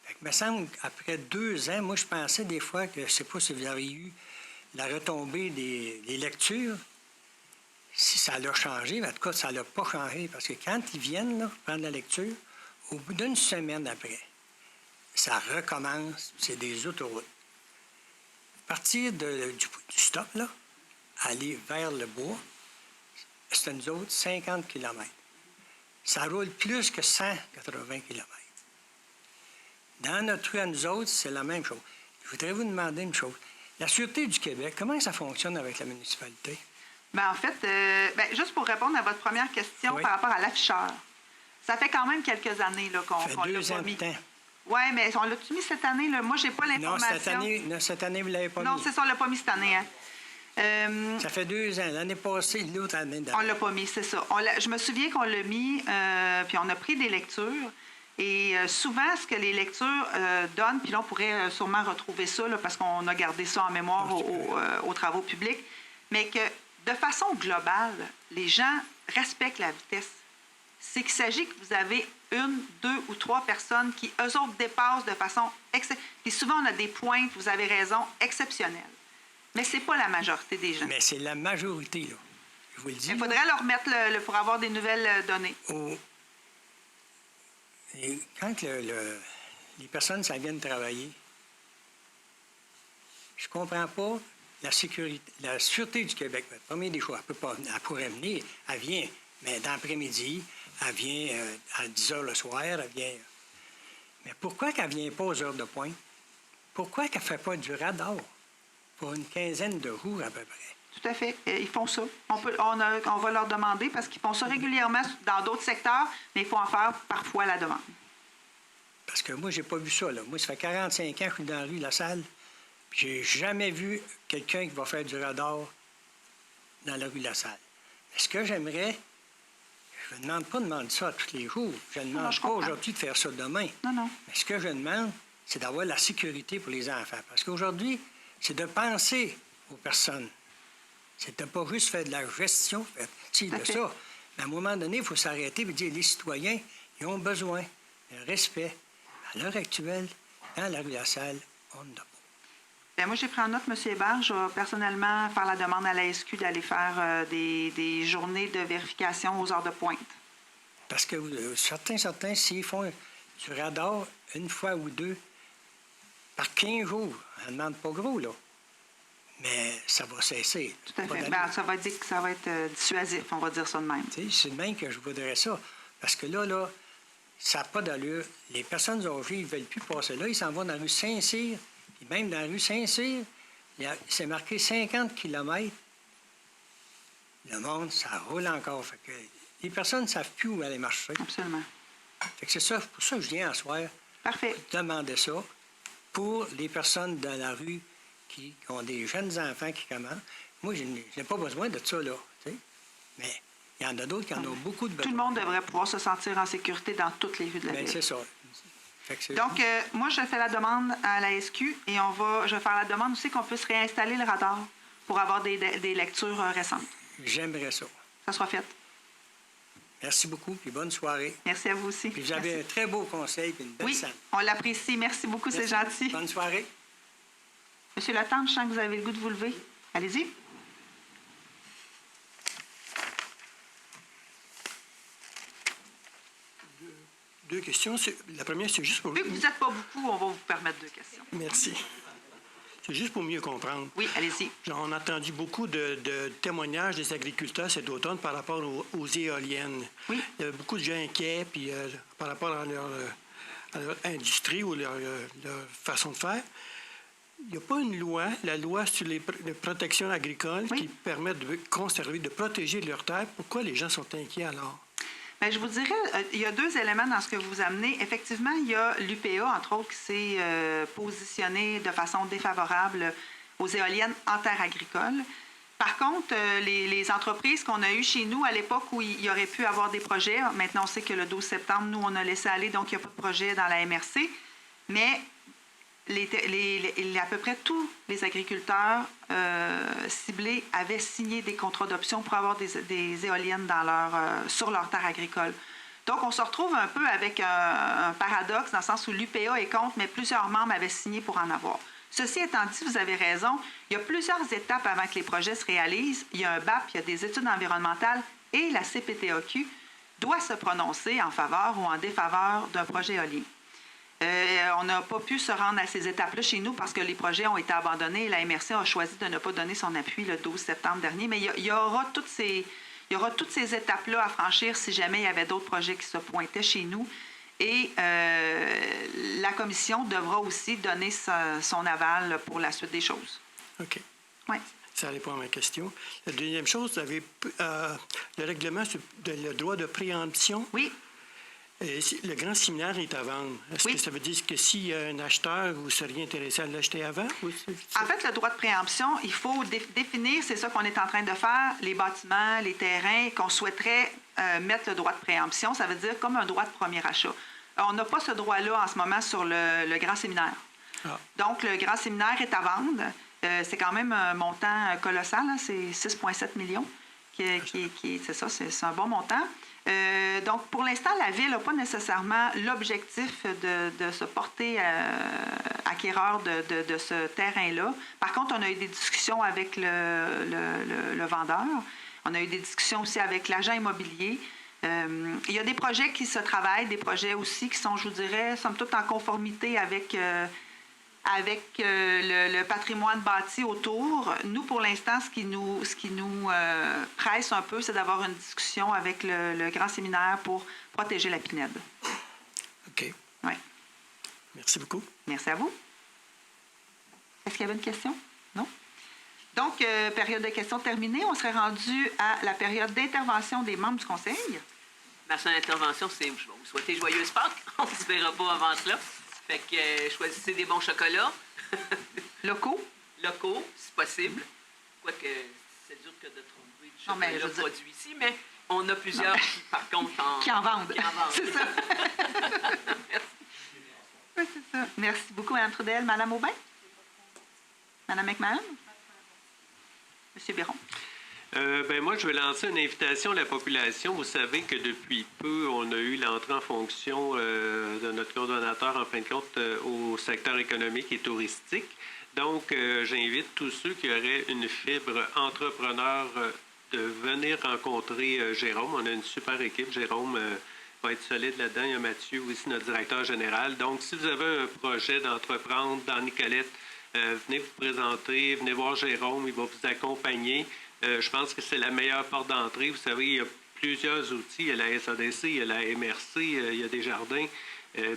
Fait que, me semble qu'après 2 ans, moi, je pensais des fois que, je ne sais pas si vous avez eu la retombée des lectures, si ça l'a changé, mais en tout cas, ça ne l'a pas changé. Parce que quand ils viennent là, prendre la lecture, au bout d'une semaine après, ça recommence, c'est des autoroutes. Partir du stop, là, aller vers le bois, c'est nous autres 50 km. Ça roule plus que 180 km. Dans notre rue à nous autres, c'est la même chose. Je voudrais vous demander une chose. La Sûreté du Québec, comment ça fonctionne avec la municipalité? Bien, en fait, juste pour répondre à votre première question Oui. par rapport à l'afficheur, ça fait quand même quelques années là, qu'on Ça fait l'a 2 pas ans de mis. temps. Oui, mais on l'a-tu mis cette année? Là? Moi, je n'ai pas Non, l'information. cette année, vous ne l'avez pas Non, mis. c'est ça, on ne l'a pas mis cette année. Hein. Ça fait 2 ans. L'année passée, l'autre année On d'avant. ne l'a pas mis, c'est ça. Je me souviens qu'on l'a mis, puis on a pris des lectures. Et souvent, ce que les lectures donnent, puis là, on pourrait sûrement retrouver ça, là, parce qu'on a gardé ça en mémoire aux travaux publics, mais que de façon globale, les gens respectent la vitesse. C'est qu'il s'agit que vous avez 1, 2 ou 3 personnes qui, eux autres, dépassent de façon... Puis souvent, on a des pointes, vous avez raison, exceptionnelles. Mais ce n'est pas la majorité des gens. Mais c'est la majorité, là. Je vous le dis. Il faudrait leur remettre pour avoir des nouvelles données. Et quand les personnes, ça vient de travailler, je comprends pas la sécurité, la Sûreté du Québec. Premier des choix, elle pourrait venir, elle vient, mais dans l'après-midi, elle vient à 10 h le soir, elle vient. Mais pourquoi qu'elle ne vient pas aux heures de pointe? Pourquoi qu'elle ne fait pas du radar pour une quinzaine de jours à peu près? Tout à fait. Ils font ça. On va leur demander parce qu'ils font ça régulièrement dans d'autres secteurs, mais il faut en faire parfois la demande. Parce que moi, j'ai pas vu ça. Là. Moi, ça fait 45 ans que je suis dans la rue La Salle, puis j'ai jamais vu quelqu'un qui va faire du radar dans la rue La Salle. Mais ce que j'aimerais, je ne demande pas de demander ça tous les jours. Je ne demande je pas comprends. aujourd'hui de faire ça demain. Non. Mais ce que je demande, c'est d'avoir la sécurité pour les enfants. Parce qu'aujourd'hui, c'est de penser aux personnes. C'est de ne pas juste faire de la gestion, de ça. Mais à un moment donné, il faut s'arrêter et dire les citoyens, ils ont besoin de respect. À l'heure actuelle, dans la rue La Salle, on ne l'a pas. Bien, moi, j'ai pris en note, M. Hébert, je vais personnellement faire la demande à la SQ d'aller faire des journées de vérification aux heures de pointe. Parce que certains, s'ils font du radar une fois ou deux par 15 jours, ça ne demande pas gros, là. Mais ça va cesser. Tout à fait. Bien, ça va être dissuasif, on va dire ça de même. C'est de même que je voudrais ça. Parce que là, ça n'a pas d'allure. Les personnes âgées, ils ne veulent plus passer là. Ils s'en vont dans la rue Saint-Cyr. Puis même dans la rue Saint-Cyr, c'est marqué 50 km. Le monde, ça roule encore. Fait que les personnes ne savent plus où aller marcher. Absolument. Fait que c'est ça, pour ça que je viens à soir. Parfait. Demander ça pour les personnes dans la rue qui ont des jeunes enfants qui commencent. Moi, je n'ai pas besoin de ça, là. T'sais. Mais il y en a d'autres qui en ont beaucoup de besoin. Tout le monde devrait pouvoir se sentir en sécurité dans toutes les rues de la Bien, ville. c'est ça. Fait que Donc, moi, je fais la demande à la SQ et je vais faire la demande aussi qu'on puisse réinstaller le radar pour avoir des lectures récentes. J'aimerais ça. Ça sera fait. Merci beaucoup, puis bonne soirée. Merci à vous aussi. Puis vous avez Merci. un très beau conseil et une belle Oui, salle. on l'apprécie. Merci beaucoup, c'est Merci. gentil. Bonne soirée. Monsieur Latente, je sens que vous avez le goût de vous lever. Allez-y. Deux questions. La première, c'est juste pour... Vu que vous n'êtes pas beaucoup, on va vous permettre 2 questions. Merci. C'est juste pour mieux comprendre. Oui, allez-y. On a entendu beaucoup de témoignages des agriculteurs cet automne par rapport aux éoliennes. Oui. Il y avait beaucoup de gens inquiets puis, par rapport à leur industrie ou leur façon de faire. Il n'y a pas une loi, la loi sur les protections agricoles, Oui. qui permet de conserver, de protéger leurs terres. Pourquoi les gens sont inquiets alors? Bien, je vous dirais, il y a 2 éléments dans ce que vous amenez. Effectivement, il y a l'UPA, entre autres, qui s'est positionné de façon défavorable aux éoliennes en terre agricole. Par contre, les entreprises qu'on a eues chez nous à l'époque où il y aurait pu avoir des projets, maintenant on sait que le 12 septembre, nous, on a laissé aller, donc il n'y a pas de projet dans la MRC, mais à peu près tous les agriculteurs ciblés avaient signé des contrats d'option pour avoir des éoliennes sur leur terre agricole. Donc, on se retrouve un peu avec un paradoxe dans le sens où l'UPA est contre, mais plusieurs membres avaient signé pour en avoir. Ceci étant dit, vous avez raison, il y a plusieurs étapes avant que les projets se réalisent. Il y a un BAP, il y a des études environnementales et la CPTAQ doit se prononcer en faveur ou en défaveur d'un projet éolien. On n'a pas pu se rendre à ces étapes-là chez nous parce que les projets ont été abandonnés et la MRC a choisi de ne pas donner son appui le 12 septembre dernier. Mais il y aura toutes ces étapes-là à franchir si jamais il y avait d'autres projets qui se pointaient chez nous. Et la commission devra aussi donner son aval pour la suite des choses. OK. Oui. Ça répond à ma question. La deuxième chose, vous avez le règlement sur le droit de préemption. Oui. Le grand séminaire est à vendre. Est-ce que ça veut dire que s'il y a un acheteur, vous seriez intéressé à l'acheter avant? En fait, le droit de préemption, il faut définir, c'est ça qu'on est en train de faire, les bâtiments, les terrains qu'on souhaiterait mettre le droit de préemption. Ça veut dire comme un droit de premier achat. On n'a pas ce droit-là en ce moment sur le grand séminaire. Ah. Donc, le grand séminaire est à vendre. C'est quand même un montant colossal, hein, c'est 6,7 millions. C'est ça, c'est un bon montant. Donc, pour l'instant, la Ville n'a pas nécessairement l'objectif de se porter acquéreur de ce terrain-là. Par contre, on a eu des discussions avec le vendeur. On a eu des discussions aussi avec l'agent immobilier. Il y a des projets qui se travaillent, des projets aussi qui sont, je vous dirais, somme toute en conformité avec le patrimoine bâti autour. Nous, pour l'instant, ce qui nous presse un peu, c'est d'avoir une discussion avec le grand séminaire pour protéger la Pinède. OK. Oui. Merci beaucoup. Merci à vous. Est-ce qu'il y avait une question? Non? Donc, période de questions terminée. On serait rendu à la période d'intervention des membres du Conseil. Ma seule intervention, c'est vous souhaiter joyeuse Pâques. On ne se verra pas avant cela. Fait que choisissez des bons chocolats. Locaux? Locaux, si possible. Quoique, c'est dur que de trouver du chocolat produit ici, mais on a plusieurs qui, par contre, qui en vendent. C'est ça. Merci. Oui, c'est ça. Merci beaucoup, Mme Trudel. Mme Aubin? Mme McMahon? M. Biron? Moi, je vais lancer une invitation à la population. Vous savez que depuis peu, on a eu l'entrée en fonction de notre coordonnateur, en fin de compte, au secteur économique et touristique. Donc, j'invite tous ceux qui auraient une fibre entrepreneur de venir rencontrer Jérôme. On a une super équipe. Jérôme va être solide là-dedans. Il y a Mathieu aussi, notre directeur général. Donc, si vous avez un projet d'entreprendre dans Nicolette, venez vous présenter, venez voir Jérôme. Il va vous accompagner. Je pense que c'est la meilleure porte d'entrée. Vous savez, il y a plusieurs outils. Il y a la SADC, il y a la MRC, il y a des jardins.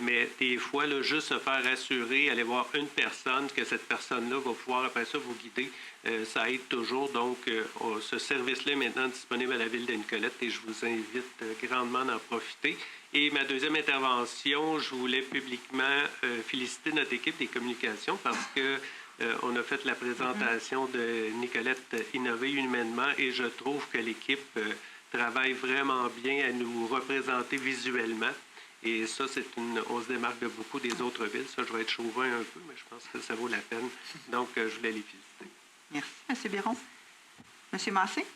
Mais des fois, là, juste se faire assurer, aller voir une personne, que cette personne-là va pouvoir après ça vous guider, ça aide toujours. Donc, ce service-là est maintenant disponible à la Ville de Nicolette et je vous invite grandement d'en profiter. Et ma deuxième intervention, je voulais publiquement féliciter notre équipe des communications parce que on a fait la présentation de Nicolette Innover humainement et je trouve que l'équipe travaille vraiment bien à nous représenter visuellement. Et ça, on se démarque de beaucoup des autres villes. Ça, je vais être chauvin un peu, mais je pense que ça vaut la peine. Donc, je voulais les féliciter. Merci, M. Biron. M. Massé?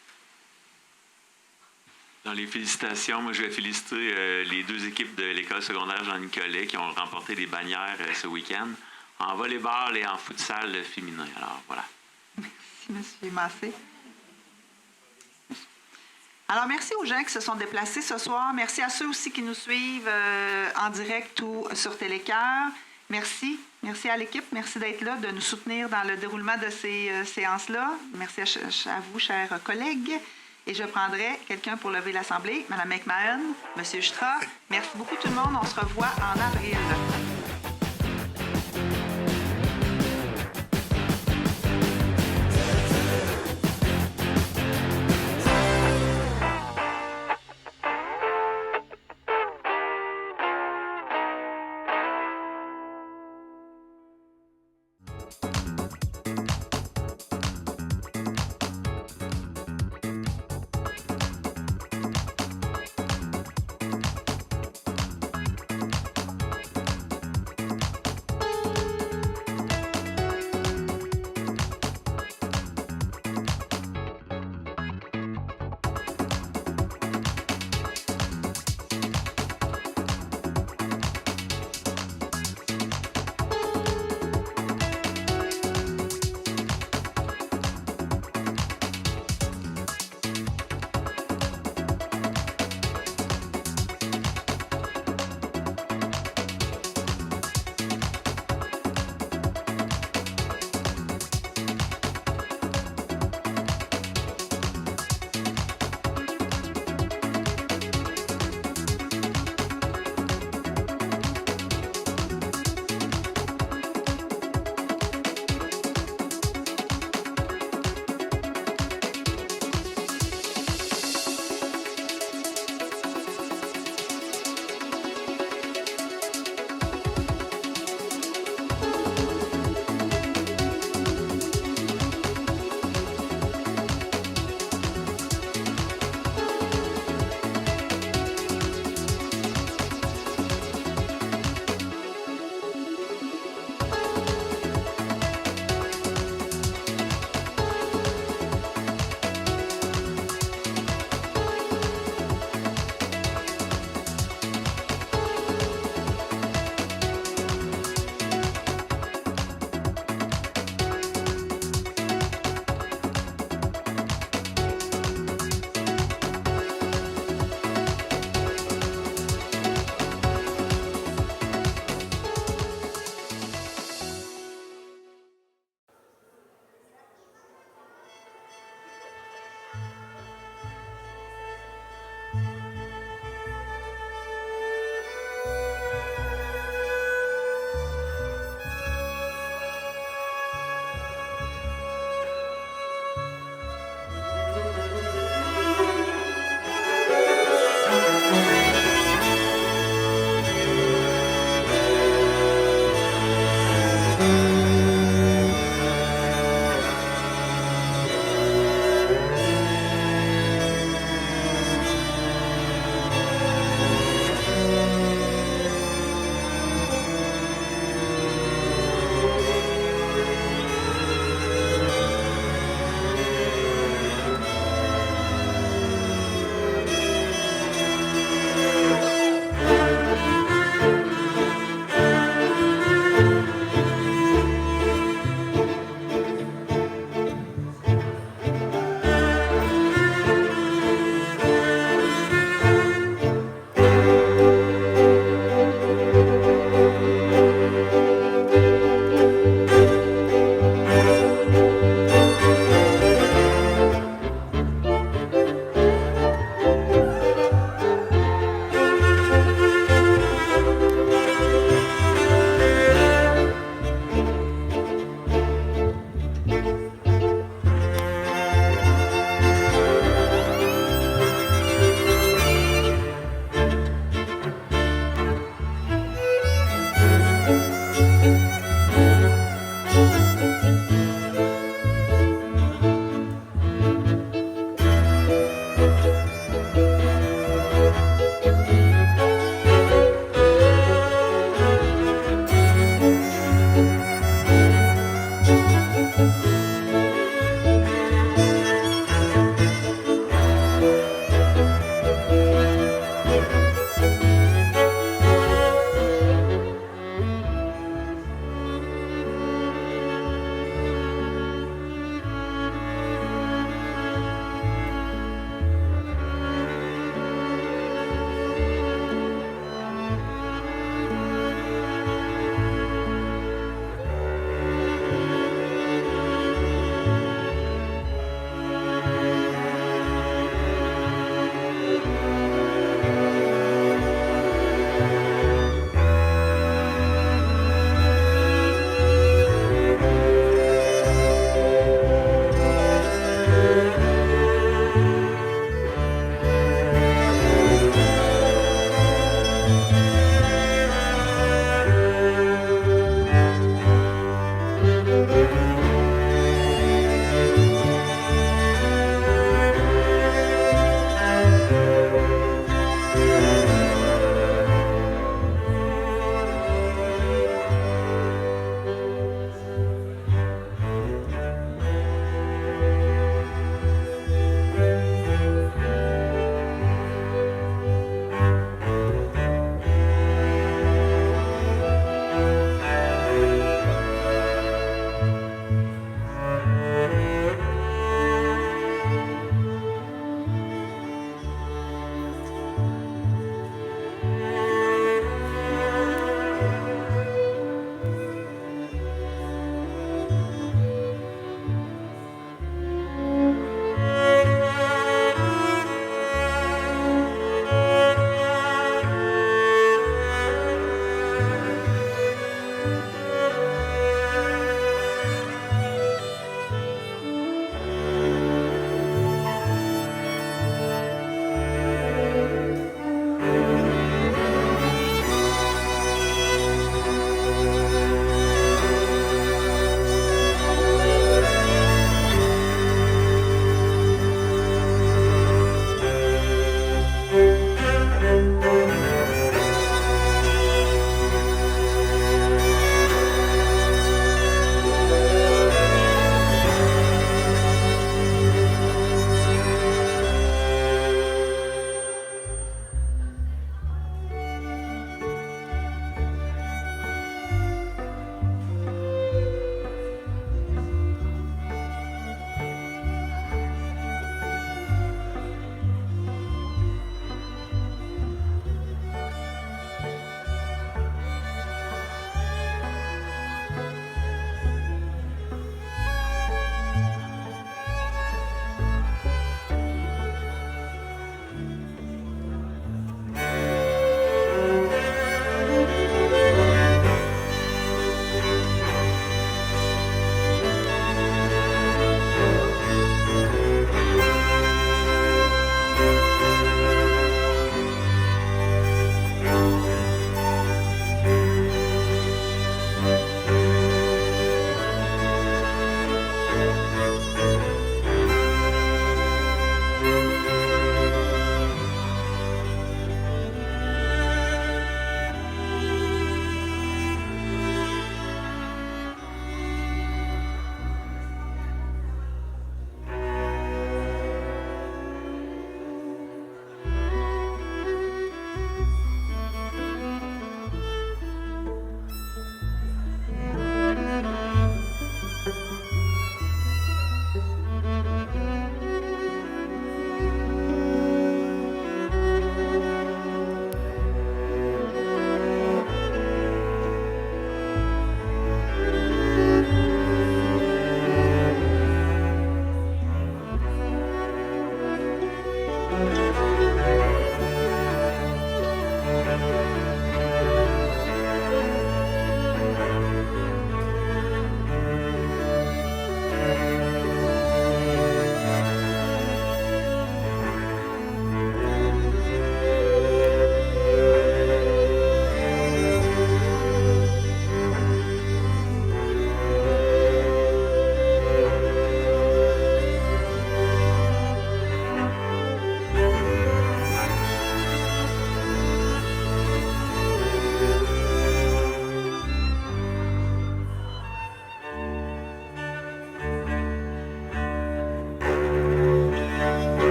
Dans les félicitations, moi, je vais féliciter les deux équipes de l'École secondaire Jean-Nicolet qui ont remporté des bannières ce week-end en volleyball et en futsal féminin. Alors, voilà. Merci, M. Massé. Alors, merci aux gens qui se sont déplacés ce soir. Merci à ceux aussi qui nous suivent en direct ou sur Télécœur. Merci. Merci à l'équipe. Merci d'être là, de nous soutenir dans le déroulement de ces séances-là. Merci à vous, chers collègues. Et je prendrai quelqu'un pour lever l'Assemblée, Mme McMahon, M. Jutra. Merci beaucoup tout le monde. On se revoit en avril.